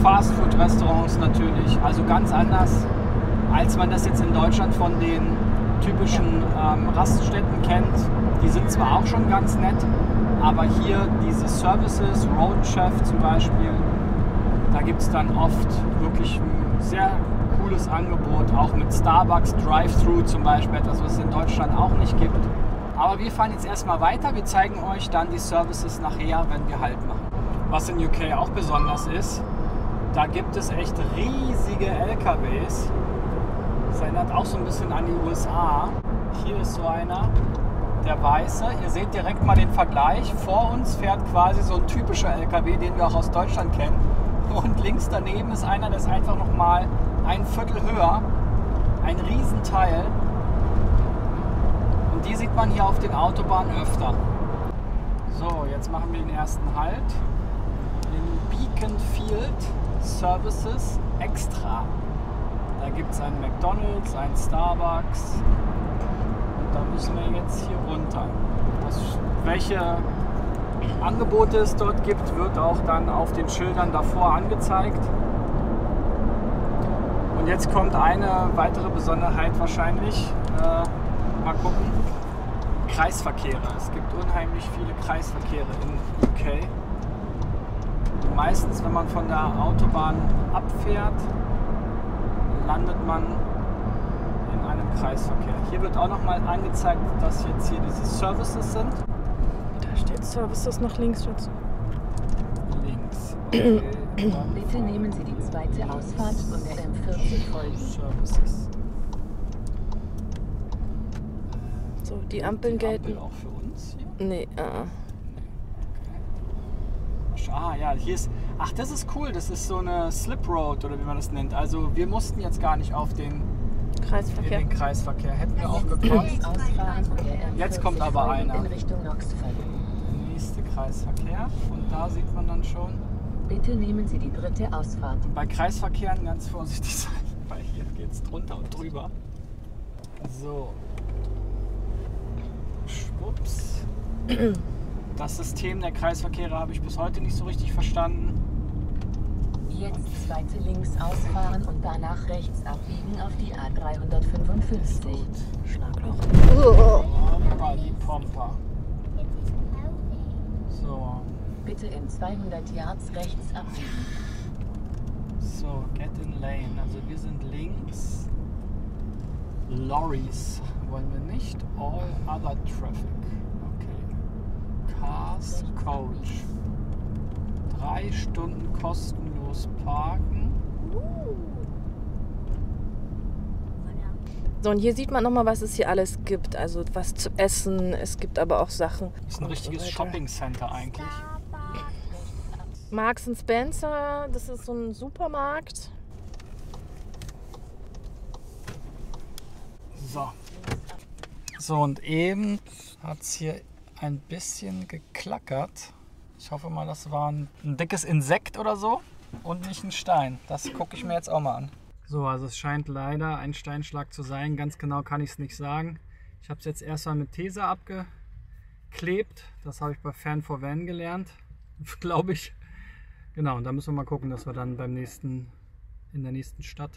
Fastfood-Restaurants natürlich. Also ganz anders, als man das jetzt in Deutschland von den typischen Raststätten kennt. Die sind zwar auch schon ganz nett, aber hier diese Services, Road Chef zum Beispiel, da gibt es dann oft wirklich ein sehr cooles Angebot, auch mit Starbucks Drive-Thru zum Beispiel, etwas, was es in Deutschland auch nicht gibt. Aber wir fahren jetzt erstmal weiter, wir zeigen euch dann die Services nachher, wenn wir Halt machen. Was in UK auch besonders ist, da gibt es echt riesige LKWs. Das erinnert auch so ein bisschen an die USA. Hier ist so einer, der weiße. Ihr seht direkt mal den Vergleich. Vor uns fährt quasi so ein typischer LKW, den wir auch aus Deutschland kennen. Und links daneben ist einer, der ist einfach noch mal ein Viertel höher. Ein Riesenteil. Und die sieht man hier auf den Autobahnen öfter. So, jetzt machen wir den ersten Halt. In Beacon Field Services Extra. Da gibt es einen McDonald's, einen Starbucks. Und da müssen wir jetzt hier runter. Welche Angebote es dort gibt, wird auch dann auf den Schildern davor angezeigt. Und jetzt kommt eine weitere Besonderheit wahrscheinlich. Mal gucken. Kreisverkehre. Es gibt unheimlich viele Kreisverkehre in UK. Meistens, wenn man von der Autobahn abfährt, landet man in einem Kreisverkehr. Hier wird auch nochmal angezeigt, dass jetzt hier diese Services sind. Da steht Services nach links dazu. Links. Okay. Bitte nehmen Sie die zweite Ausfahrt von der M40 folgen. Services. So, die Ampeln gelten. Ampel auch für uns hier? Nee, Ah ja, hier ist. Ach, das ist cool. Das ist so eine Slip Road oder wie man das nennt. Also wir mussten jetzt gar nicht auf den Kreisverkehr. in den Kreisverkehr. Hätten wir auch gekonnt. Ausfahren von der M40 Jetzt kommt aber folgen einer. in Richtung Knoxville. Nächste Kreisverkehr. Und da sieht man dann schon. Bitte nehmen Sie die dritte Ausfahrt. Bei Kreisverkehren ganz vorsichtig sein, weil hier geht es drunter und drüber. So. Schwupps. Das System der Kreisverkehre habe ich bis heute nicht so richtig verstanden. Jetzt zweite links ausfahren und danach rechts abbiegen auf die A355. Schlagloch. Pompa, die Pompa. So. Bitte in 200 Yards rechts abbiegen. So, get in lane. Also wir sind links. Lorries wollen wir nicht. All other traffic. Okay. Cars, Coach. 3 Stunden kostenlos parken. So, und hier sieht man nochmal, was es hier alles gibt. Also was zu essen. Es gibt aber auch Sachen. Das ist ein richtiges Shopping Center eigentlich. Marks & Spencer, das ist so ein Supermarkt. So. So, und eben hat es hier ein bisschen geklackert. Ich hoffe mal, das war ein dickes Insekt oder so und nicht ein Stein. Das gucke ich mir jetzt auch mal an. So, also es scheint leider ein Steinschlag zu sein. Ganz genau kann ich es nicht sagen. Ich habe es jetzt erstmal mit Tesa abgeklebt. Das habe ich bei Fan for Van gelernt, glaube ich. Genau, und da müssen wir mal gucken, dass wir dann in der nächsten Stadt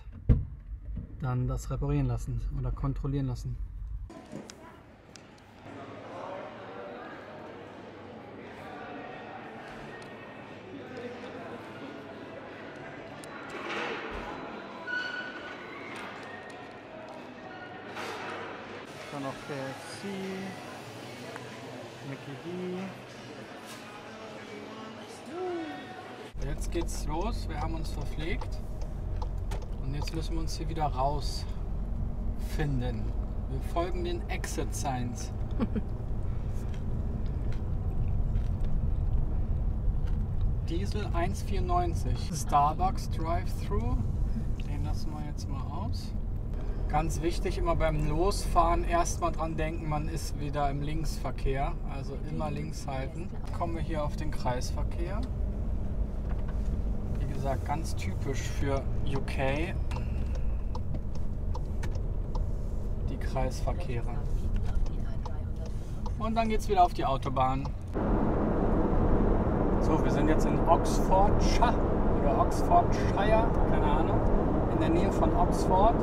dann das reparieren lassen oder kontrollieren lassen. Dann noch KFC, Mickey D. Jetzt geht's los, wir haben uns verpflegt und jetzt müssen wir uns hier wieder rausfinden. Wir folgen den Exit Signs. Diesel 1,94. Starbucks Drive-Thru. Den lassen wir jetzt mal aus. Ganz wichtig, immer beim Losfahren erstmal dran denken, man ist wieder im Linksverkehr. Also immer links halten. Kommen wir hier auf den Kreisverkehr. Wie gesagt, ganz typisch für UK. Die Kreisverkehre. Und dann geht es wieder auf die Autobahn. So, wir sind jetzt in Oxfordshire oder Oxfordshire, keine Ahnung, in der Nähe von Oxford.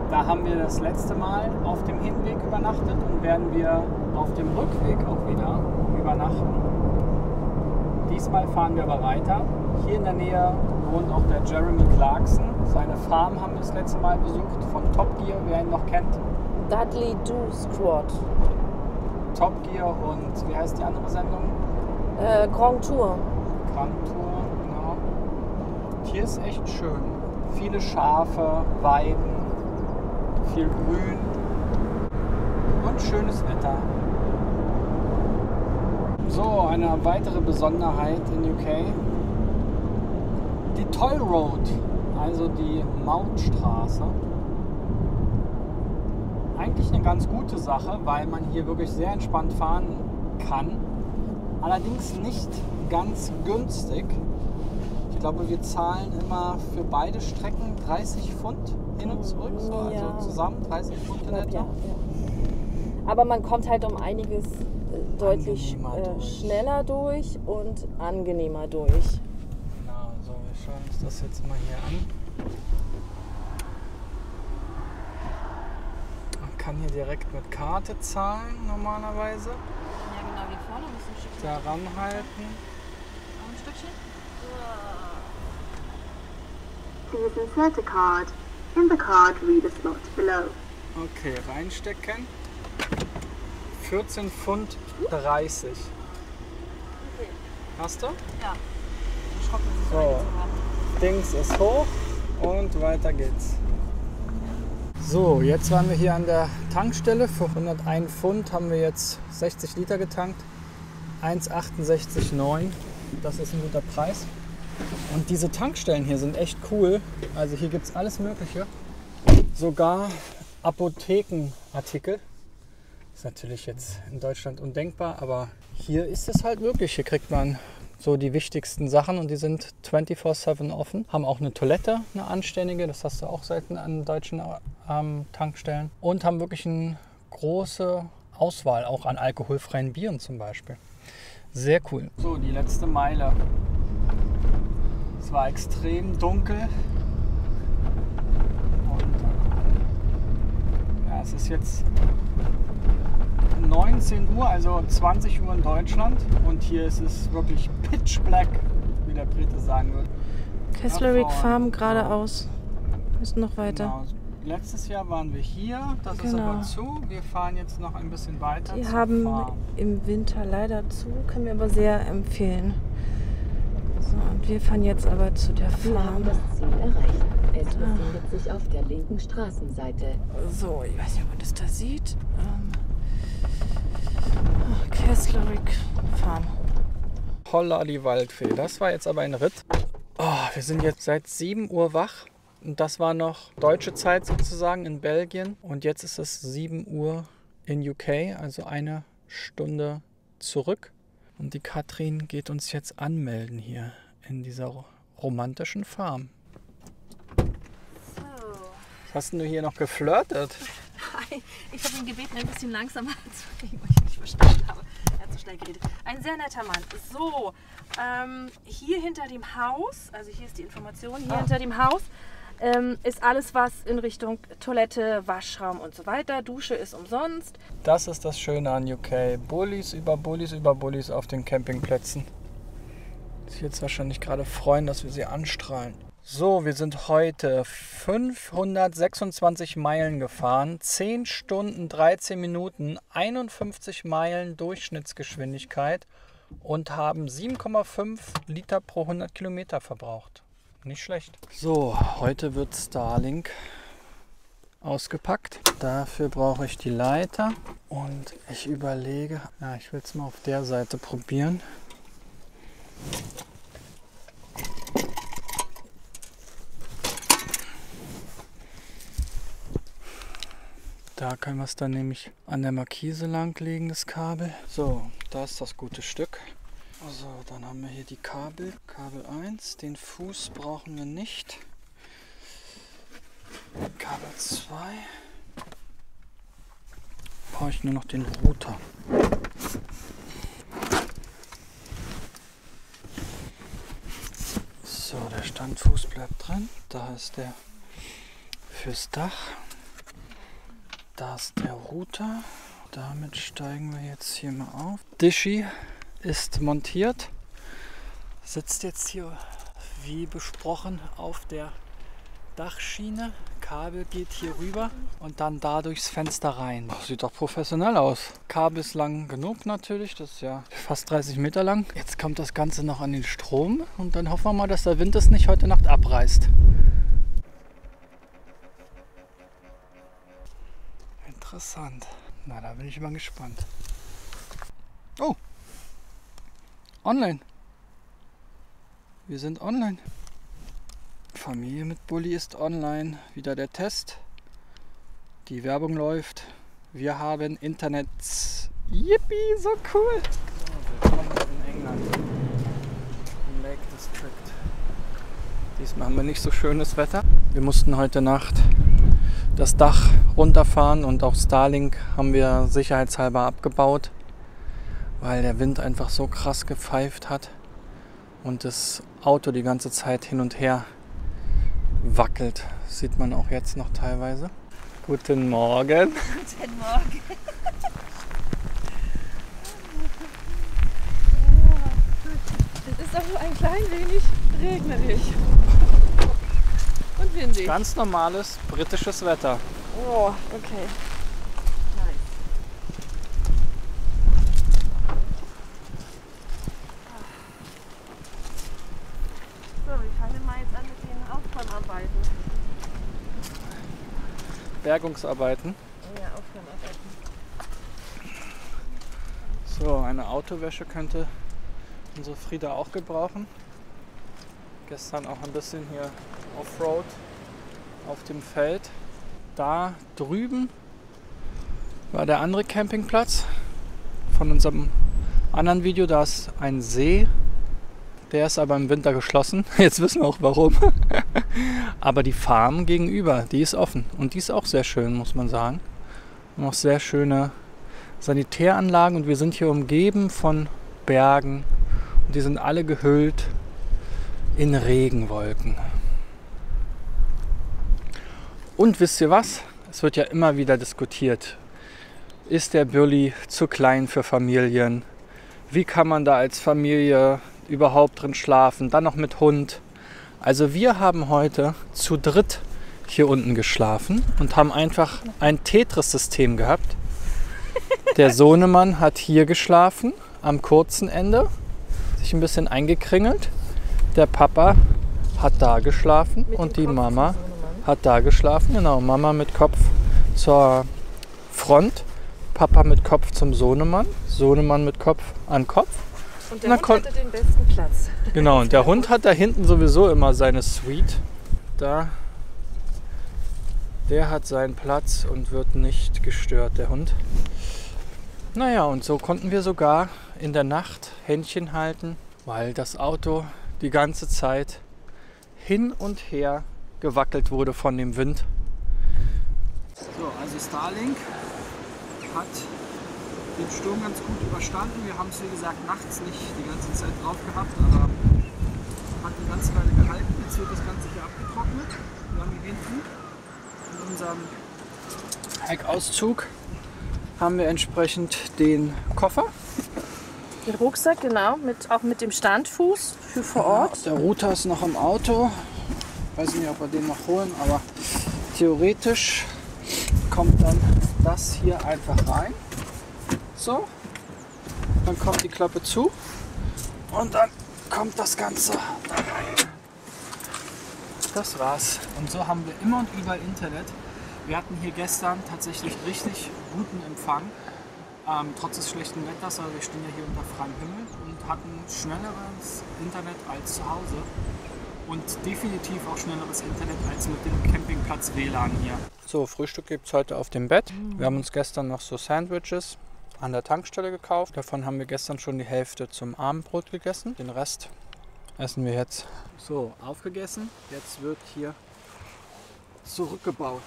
Da haben wir das letzte Mal auf dem Hinweg übernachtet und werden wir auf dem Rückweg auch wieder übernachten. Diesmal fahren wir aber weiter. Hier in der Nähe wohnt auch der Jeremy Clarkson. Seine Farm haben wir das letzte Mal besucht von Top Gear, wer ihn noch kennt. Dudley Do Squad. Top Gear und wie heißt die andere Sendung? Grand Tour. Grand Tour, genau. Hier ist echt schön. Viele Schafe, Weiden, viel Grün und schönes Wetter. So, eine weitere Besonderheit in UK. Die Toll Road, also die Mautstraße. Eigentlich eine ganz gute Sache, weil man hier wirklich sehr entspannt fahren kann. Allerdings nicht ganz günstig. glaube, wir zahlen immer für beide Strecken 30 Pfund hin und zurück. So, Ja. also zusammen 30 Pfund in etwa. Ja. Aber man kommt halt um einiges deutlich Angenehmer durch. schneller durch und angenehmer durch. Genau, so, wir schauen uns das jetzt mal hier an. Man kann hier direkt mit Karte zahlen normalerweise. Ja, genau, hier vorne muss ein Stückchen. Da ranhalten. Noch ein Stückchen. Please insert a card. In the card, read the slot below. Okay, reinstecken. 14 Pfund 30. Okay. Hast du? Ja. Dann schrocken wir sich So. rein. Dings ist hoch und weiter geht's. So, jetzt waren wir hier an der Tankstelle. Für 101 Pfund haben wir jetzt 60 Liter getankt. 1,68,9. Das ist ein guter Preis. Und diese Tankstellen hier sind echt cool. Also hier gibt es alles Mögliche. Sogar Apothekenartikel. Ist natürlich jetzt in Deutschland undenkbar, aber hier ist es halt wirklich. Hier kriegt man so die wichtigsten Sachen und die sind 24/7 offen. Haben auch eine Toilette, eine anständige, das hast du auch selten an deutschen Tankstellen. Und haben wirklich eine große Auswahl, auch an alkoholfreien Bieren zum Beispiel. Sehr cool. So, die letzte Meile. Es war extrem dunkel. Und ja, es ist jetzt 19 Uhr, also 20 Uhr in Deutschland. Und hier ist es wirklich pitch black, wie der Brite sagen würde. Kesslerick Nach vorne. Farm geradeaus. Müssen noch weiter. Genau. Letztes Jahr waren wir hier, das ist Genau. aber zu. Wir fahren jetzt noch ein bisschen weiter Die zur haben Farm. im Winter leider zu, können wir aber sehr empfehlen. So, und wir fahren jetzt aber zu der Sie haben Farm. das Ziel erreicht. Es befindet sich auf der linken Straßenseite. So, ich weiß nicht, ob man das da sieht. Kesslerick Farm. Holla die Waldfee. Das war jetzt aber ein Ritt. Oh, wir sind jetzt seit 7 Uhr wach. Und das war noch deutsche Zeit sozusagen in Belgien. Und jetzt ist es 7 Uhr in UK, also eine Stunde zurück. Und die Katrin geht uns jetzt anmelden hier in dieser romantischen Farm. Hast du hier noch geflirtet? Ich habe ihn gebeten, ein bisschen langsamer zu reden, weil ich ihn nicht verstanden habe. Er hat so schnell geredet. Ein sehr netter Mann. So, hier hinter dem Haus, also hier ist die Information, hier hinter dem Haus ist alles, was in Richtung Toilette, Waschraum und so weiter. Dusche ist umsonst. Das ist das Schöne an UK. Bullis über Bullis über Bullis auf den Campingplätzen. Sie jetzt wahrscheinlich gerade freuen, dass wir sie anstrahlen. So, wir sind heute 526 Meilen gefahren, 10 Stunden, 13 Minuten, 51 Meilen Durchschnittsgeschwindigkeit und haben 7,5 Liter pro 100 Kilometer verbraucht. Nicht schlecht. So, heute wird Starlink ausgepackt. Dafür brauche ich die Leiter und ich überlege, ja, ich will es mal auf der Seite probieren. Da können wir es dann nämlich an der Markise lang legen, das Kabel. So, da ist das gute Stück. Also, dann haben wir hier die Kabel. Kabel 1, den Fuß brauchen wir nicht. Kabel 2. Brauche ich nur noch den Router. So, der Standfuß bleibt drin. Da ist der fürs Dach. Da ist der Router. Damit steigen wir jetzt hier mal auf. Dishy ist montiert. Sitzt jetzt hier wie besprochen auf der Dachschiene. Kabel geht hier rüber und dann da durchs Fenster rein. Sieht doch professionell aus. Kabel ist lang genug natürlich. Das ist ja fast 30 Meter lang. Jetzt kommt das Ganze noch an den Strom und dann hoffen wir mal, dass der Wind es nicht heute Nacht abreißt. Interessant. Na, da bin ich mal gespannt. Oh! Online. Wir sind online. Familie mit Bulli ist online. Wieder der Test. Die Werbung läuft. Wir haben Internet. Yippie, so cool. Willkommen in England. Im Lake District. Diesmal haben wir nicht so schönes Wetter. Wir mussten heute Nacht das Dach runterfahren und auch Starlink haben wir sicherheitshalber abgebaut, weil der Wind einfach so krass gepfeift hat und das Auto die ganze Zeit hin und her wackelt. Das sieht man auch jetzt noch teilweise. Guten Morgen. Guten Morgen. Es ist auch nur ein klein wenig regnerisch. Und windig. Ganz normales britisches Wetter. Oh, okay. Nice. So, ich fange mal jetzt an mit den Aufräumarbeiten. Bergungsarbeiten. Ja, Aufräumarbeiten. So, eine Autowäsche könnte unsere Frieda auch gebrauchen. Gestern auch ein bisschen hier Offroad auf dem Feld. Da drüben war der andere Campingplatz von unserem anderen Video. Da ist ein See. Der ist aber im Winter geschlossen. Jetzt wissen wir auch warum. Aber die Farm gegenüber, die ist offen. Und die ist auch sehr schön, muss man sagen. Noch sehr schöne Sanitäranlagen. Und wir sind hier umgeben von Bergen. Und die sind alle gehüllt in Regenwolken. Und wisst ihr was? Es wird ja immer wieder diskutiert. Ist der Bürli zu klein für Familien? Wie kann man da als Familie überhaupt drin schlafen? Dann noch mit Hund. Also wir haben heute zu dritt hier unten geschlafen und haben einfach ein Tetris-System gehabt. Der Sohnemann hat hier geschlafen, am kurzen Ende, sich ein bisschen eingekringelt. Der Papa hat da geschlafen und die Mama hat da geschlafen. Genau, Mama mit Kopf zur Front, Papa mit Kopf zum Sohnemann, Sohnemann mit Kopf an Kopf. Und der Hund hatte den besten Platz. Genau, und der Hund hat da hinten sowieso immer seine Suite. Da, der hat seinen Platz und wird nicht gestört, der Hund. Naja, und so konnten wir sogar in der Nacht Händchen halten, weil das Auto die ganze Zeit hin und her gewackelt wurde von dem Wind. So, also Starlink hat den Sturm ganz gut überstanden. Wir haben es wie gesagt nachts nicht die ganze Zeit drauf gehabt, aber hat eine ganze Weile gehalten. Jetzt wird das Ganze hier abgetrocknet. Wir haben hier hinten in unserem Heckauszug haben wir entsprechend den Koffer. Den Rucksack, genau, auch mit dem Standfuß für vor Ort. Der Router ist noch im Auto. Weiß nicht, ob wir den noch holen, aber theoretisch kommt dann das hier einfach rein. So, dann kommt die Klappe zu und dann kommt das Ganze da rein. Das war's. Und so haben wir immer und überall Internet. Wir hatten hier gestern tatsächlich richtig guten Empfang. Trotz des schlechten Wetters, aber wir stehen ja hier unter freiem Himmel und hatten schnelleres Internet als zu Hause und definitiv auch schnelleres Internet als mit dem Campingplatz WLAN hier. So, Frühstück gibt es heute auf dem Bett. Wir haben uns gestern noch so Sandwiches an der Tankstelle gekauft. Davon haben wir gestern schon die Hälfte zum Abendbrot gegessen. Den Rest essen wir jetzt. So, aufgegessen. Jetzt wird hier zurückgebaut.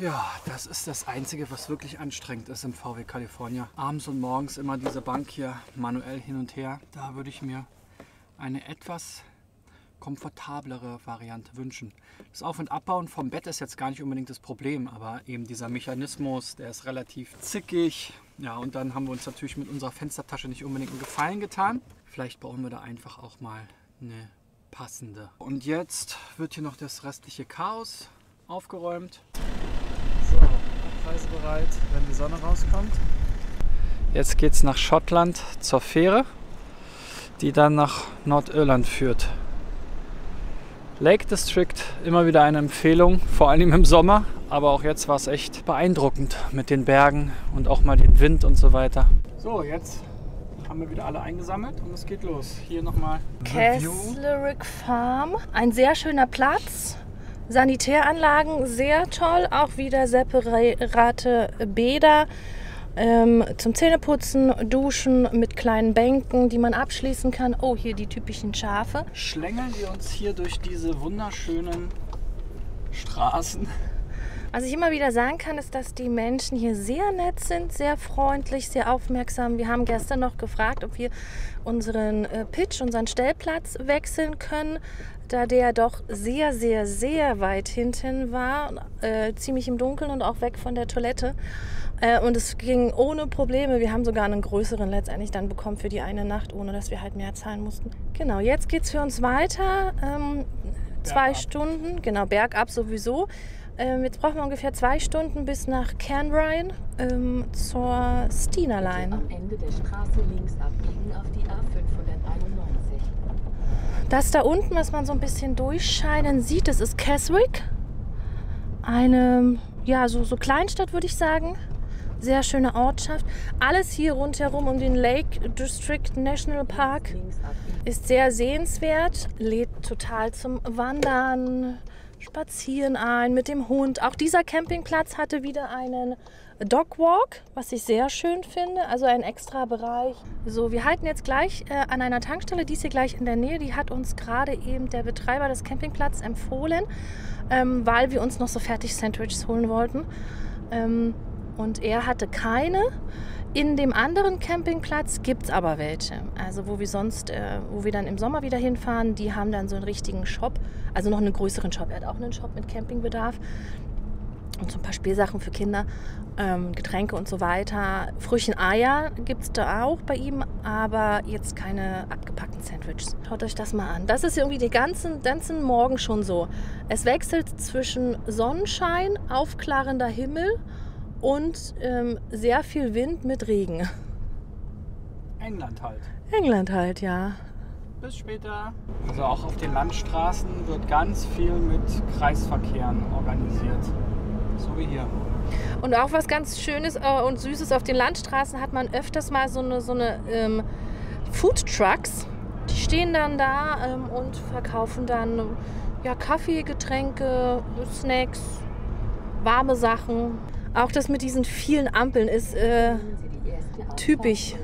Ja, das ist das Einzige, was wirklich anstrengend ist im VW California. Abends und morgens immer diese Bank hier manuell hin und her. Da würde ich mir eine etwas komfortablere Variante wünschen. Das Auf- und Abbauen vom Bett ist jetzt gar nicht unbedingt das Problem, aber eben dieser Mechanismus, der ist relativ zickig. Ja, und dann haben wir uns natürlich mit unserer Fenstertasche nicht unbedingt einen Gefallen getan. Vielleicht brauchen wir da einfach auch mal eine passende. Und jetzt wird hier noch das restliche Chaos aufgeräumt. So, abreisebereit, wenn die Sonne rauskommt. Jetzt geht es nach Schottland zur Fähre, die dann nach Nordirland führt. Lake District, immer wieder eine Empfehlung, vor allem im Sommer, aber auch jetzt war es echt beeindruckend mit den Bergen und auch mal den Wind und so weiter. So, jetzt haben wir wieder alle eingesammelt und es geht los. Hier nochmal Kesslerick Farm, ein sehr schöner Platz. Sanitäranlagen sehr toll, auch wieder separate Bäder. zum Zähneputzen, Duschen mit kleinen Bänken, die man abschließen kann. Oh, hier die typischen Schafe. Schlängeln wir uns hier durch diese wunderschönen Straßen. Was ich immer wieder sagen kann, ist, dass die Menschen hier sehr nett sind, sehr freundlich, sehr aufmerksam. Wir haben gestern noch gefragt, ob wir unseren Pitch, unseren Stellplatz wechseln können, da der doch sehr, sehr, sehr weit hinten war, ziemlich im Dunkeln und auch weg von der Toilette. Und es ging ohne Probleme. Wir haben sogar einen größeren letztendlich dann bekommen für die eine Nacht, ohne dass wir halt mehr zahlen mussten. Genau, jetzt geht es für uns weiter. 2 Stunden, genau, bergab sowieso. Jetzt brauchen wir ungefähr 2 Stunden bis nach Canrine zur Stena Line. Am Ende der Straße links abbiegen auf die A591. Das da unten, was man so ein bisschen durchscheinen sieht, das ist Keswick. Eine, ja, so Kleinstadt, würde ich sagen. Sehr schöne Ortschaft. Alles hier rundherum um den Lake District National Park ist sehr sehenswert. Lädt total zum Wandern, Spazieren ein mit dem Hund. Auch dieser Campingplatz hatte wieder einen Dogwalk, was ich sehr schön finde. Also ein extra Bereich. So, wir halten jetzt gleich an einer Tankstelle, die ist hier gleich in der Nähe. Die hat uns gerade eben der Betreiber des Campingplatzes empfohlen, weil wir uns noch so Fertig-Sandwiches holen wollten. Und er hatte keine. In dem anderen Campingplatz gibt es aber welche. Also wo wir dann im Sommer wieder hinfahren, die haben dann so einen richtigen Shop. Also noch einen größeren Shop. Er hat auch einen Shop mit Campingbedarf. Und so ein paar Spielsachen für Kinder, Getränke und so weiter. Frühchen-Eier gibt es da auch bei ihm, aber jetzt keine abgepackten Sandwiches. Schaut euch das mal an. Das ist irgendwie den ganzen Morgen schon so. Es wechselt zwischen Sonnenschein, aufklarender Himmel und sehr viel Wind mit Regen. England halt. England halt, ja. Bis später. Also auch auf den Landstraßen wird ganz viel mit Kreisverkehren organisiert. So wie hier. Und auch was ganz Schönes und Süßes, auf den Landstraßen hat man öfters mal so eine Food Trucks. Die stehen dann da und verkaufen dann ja, Kaffee, Getränke, Snacks, warme Sachen. Auch das mit diesen vielen Ampeln ist typisch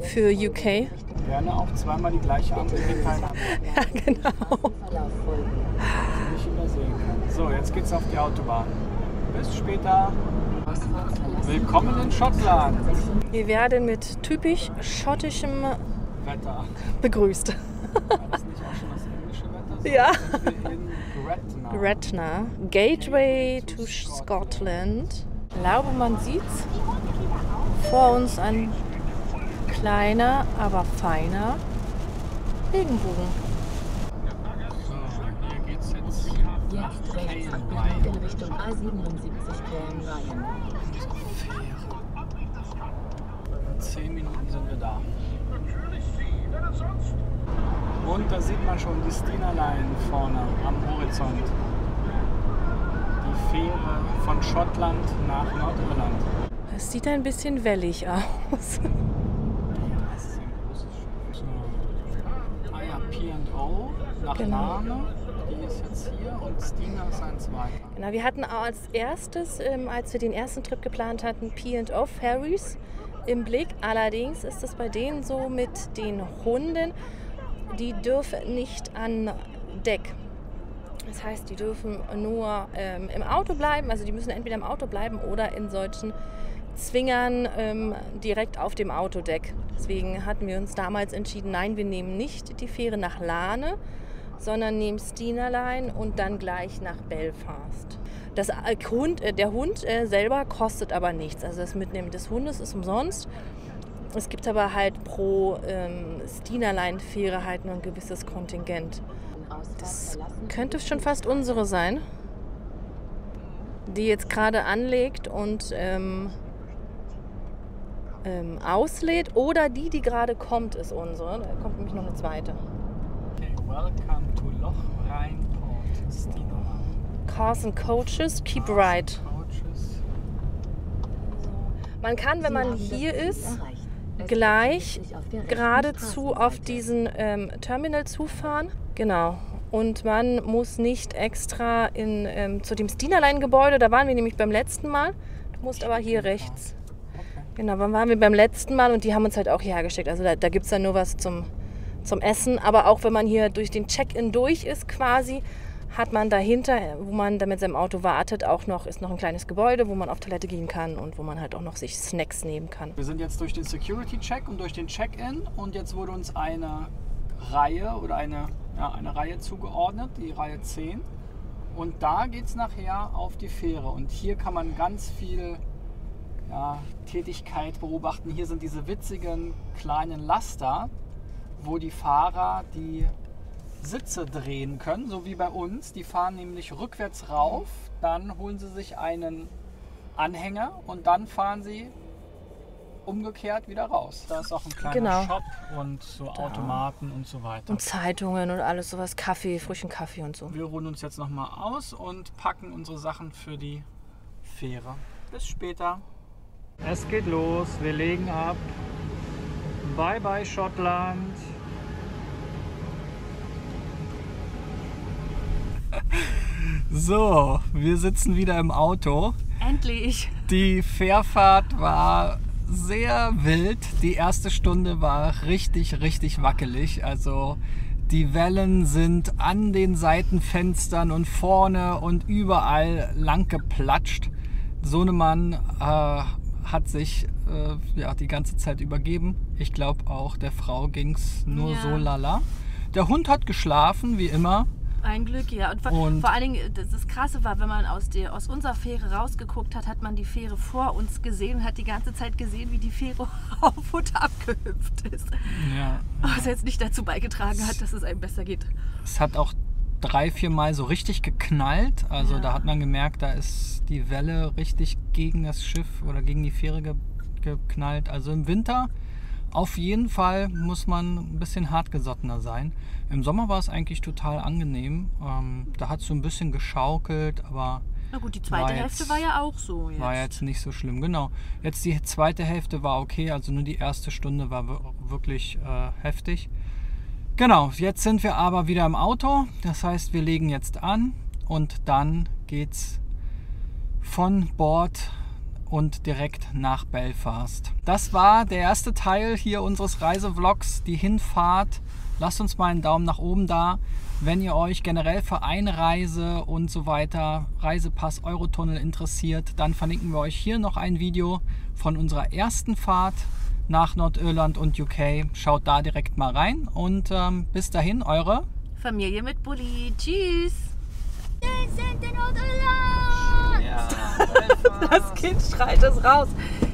für UK. Gerne auch zweimal die gleiche Ampel hintereinander. Ja, genau. Nicht übersehen kann. So, jetzt geht's auf die Autobahn. Bis später. Willkommen in Schottland. Wir werden mit typisch schottischem Wetter. begrüßt. War das nicht auch schon das englische Wetter? So Ja. sind wir in Gretna. Gretna, Gateway to Scotland. Ich glaube, man sieht's. Vor uns ein kleiner, aber feiner Regenbogen. So, hier geht's jetzt nach Jetzt rechts abbiegen Cairnryan. in Richtung A77 Cairnryan. Unsere Fähre. In 10 Minuten sind wir da. Und da sieht man schon die Stena Line vorne am Horizont. Die Fähre von Schottland nach Nordirland. Es sieht ein bisschen wellig aus. Ja, das ist ein großes Schiff. So. Ah ja, P&O nach Genau. Narne. Die ist jetzt hier und Stena ist ein zweiter. Genau, wir hatten als erstes, als wir den ersten Trip geplant hatten, P&O Ferries im Blick. Allerdings ist es bei denen so mit den Hunden, die dürfen nicht an Deck. Das heißt, die dürfen nur im Auto bleiben, also die müssen entweder im Auto bleiben oder in solchen Zwingern direkt auf dem Autodeck. Deswegen hatten wir uns damals entschieden, nein, wir nehmen nicht die Fähre nach Lane, sondern nehmen Stena Line und dann gleich nach Belfast. Der Hund selber kostet aber nichts. Also das Mitnehmen des Hundes ist umsonst. Es gibt aber halt pro Stena Line Fähre halt nur ein gewisses Kontingent. Das könnte schon fast unsere sein, die jetzt gerade anlegt und auslädt. Oder die gerade kommt, ist unsere. Da kommt nämlich noch eine zweite. Okay, welcome to Loch Rhine Port, Stena. Cars and Coaches, keep right. Coaches. Man kann, wenn man hier ist, gleich geradezu auf diesen Terminal zufahren. Genau. Und man muss nicht extra zu dem Stena Line Gebäude, da waren wir nämlich beim letzten Mal. Du musst aber hier rechts. Okay. Genau, wann waren wir beim letzten Mal und die haben uns halt auch hierher gesteckt. Also da gibt es dann nur was zum Essen. Aber auch wenn man hier durch den Check-in durch ist quasi, hat man dahinter, wo man da mit seinem Auto wartet, ist noch ein kleines Gebäude, wo man auf Toilette gehen kann und wo man halt auch noch sich Snacks nehmen kann. Wir sind jetzt durch den Security-Check und durch den Check-in und jetzt wurde uns eine Reihe oder eine Reihe zugeordnet, die Reihe 10. Und da geht es nachher auf die Fähre und hier kann man ganz viel Tätigkeit beobachten. Hier sind diese witzigen kleinen Laster, wo die Fahrer die Sitze drehen können, so wie bei uns. Die fahren nämlich rückwärts rauf, dann holen sie sich einen Anhänger und dann fahren sie umgekehrt wieder raus. Da ist auch ein kleiner Shop und so Automaten und so weiter. Und Zeitungen und alles sowas, Kaffee, frischen Kaffee und so. Wir ruhen uns jetzt nochmal aus und packen unsere Sachen für die Fähre. Bis später. Es geht los, wir legen ab. Bye bye Schottland. So, wir sitzen wieder im Auto. Endlich! Die Fährfahrt war sehr wild. Die erste Stunde war richtig, richtig wackelig. Also die Wellen sind an den Seitenfenstern und vorne und überall lang geplatscht. Sohnemann hat sich die ganze Zeit übergeben. Ich glaube auch der Frau ging es nur so lala. Der Hund hat geschlafen, wie immer. Ein Glück, ja. Und vor allen Dingen, das Krasse war, wenn man aus unserer Fähre rausgeguckt hat, hat man die Fähre vor uns gesehen und hat die ganze Zeit gesehen, wie die Fähre auf und ab gehüpft ist. Ja. Was jetzt nicht dazu beigetragen hat, dass es einem besser geht. Es hat auch 3-4 Mal so richtig geknallt. Also da hat man gemerkt, da ist die Welle richtig gegen das Schiff oder gegen die Fähre geknallt. Also im Winter auf jeden Fall muss man ein bisschen hartgesottener sein. Im Sommer war es eigentlich total angenehm. Da hat es so ein bisschen geschaukelt, aber... Na gut, die zweite Hälfte war ja auch so jetzt. War jetzt nicht so schlimm, genau. Jetzt die zweite Hälfte war okay, also nur die erste Stunde war wirklich heftig. Genau, jetzt sind wir aber wieder im Auto. Das heißt, wir legen jetzt an und dann geht's von Bord und direkt nach Belfast. Das war der erste Teil hier unseres Reisevlogs, die Hinfahrt. Lasst uns mal einen Daumen nach oben da, wenn ihr euch generell für Einreise und so weiter, Reisepass, Eurotunnel interessiert. Dann verlinken wir euch hier noch ein Video von unserer ersten Fahrt nach Nordirland und UK. Schaut da direkt mal rein und bis dahin, eure Familie mit Bulli. Tschüss! Wir sind in Nordirland! Ja, Das Kind schreit es raus.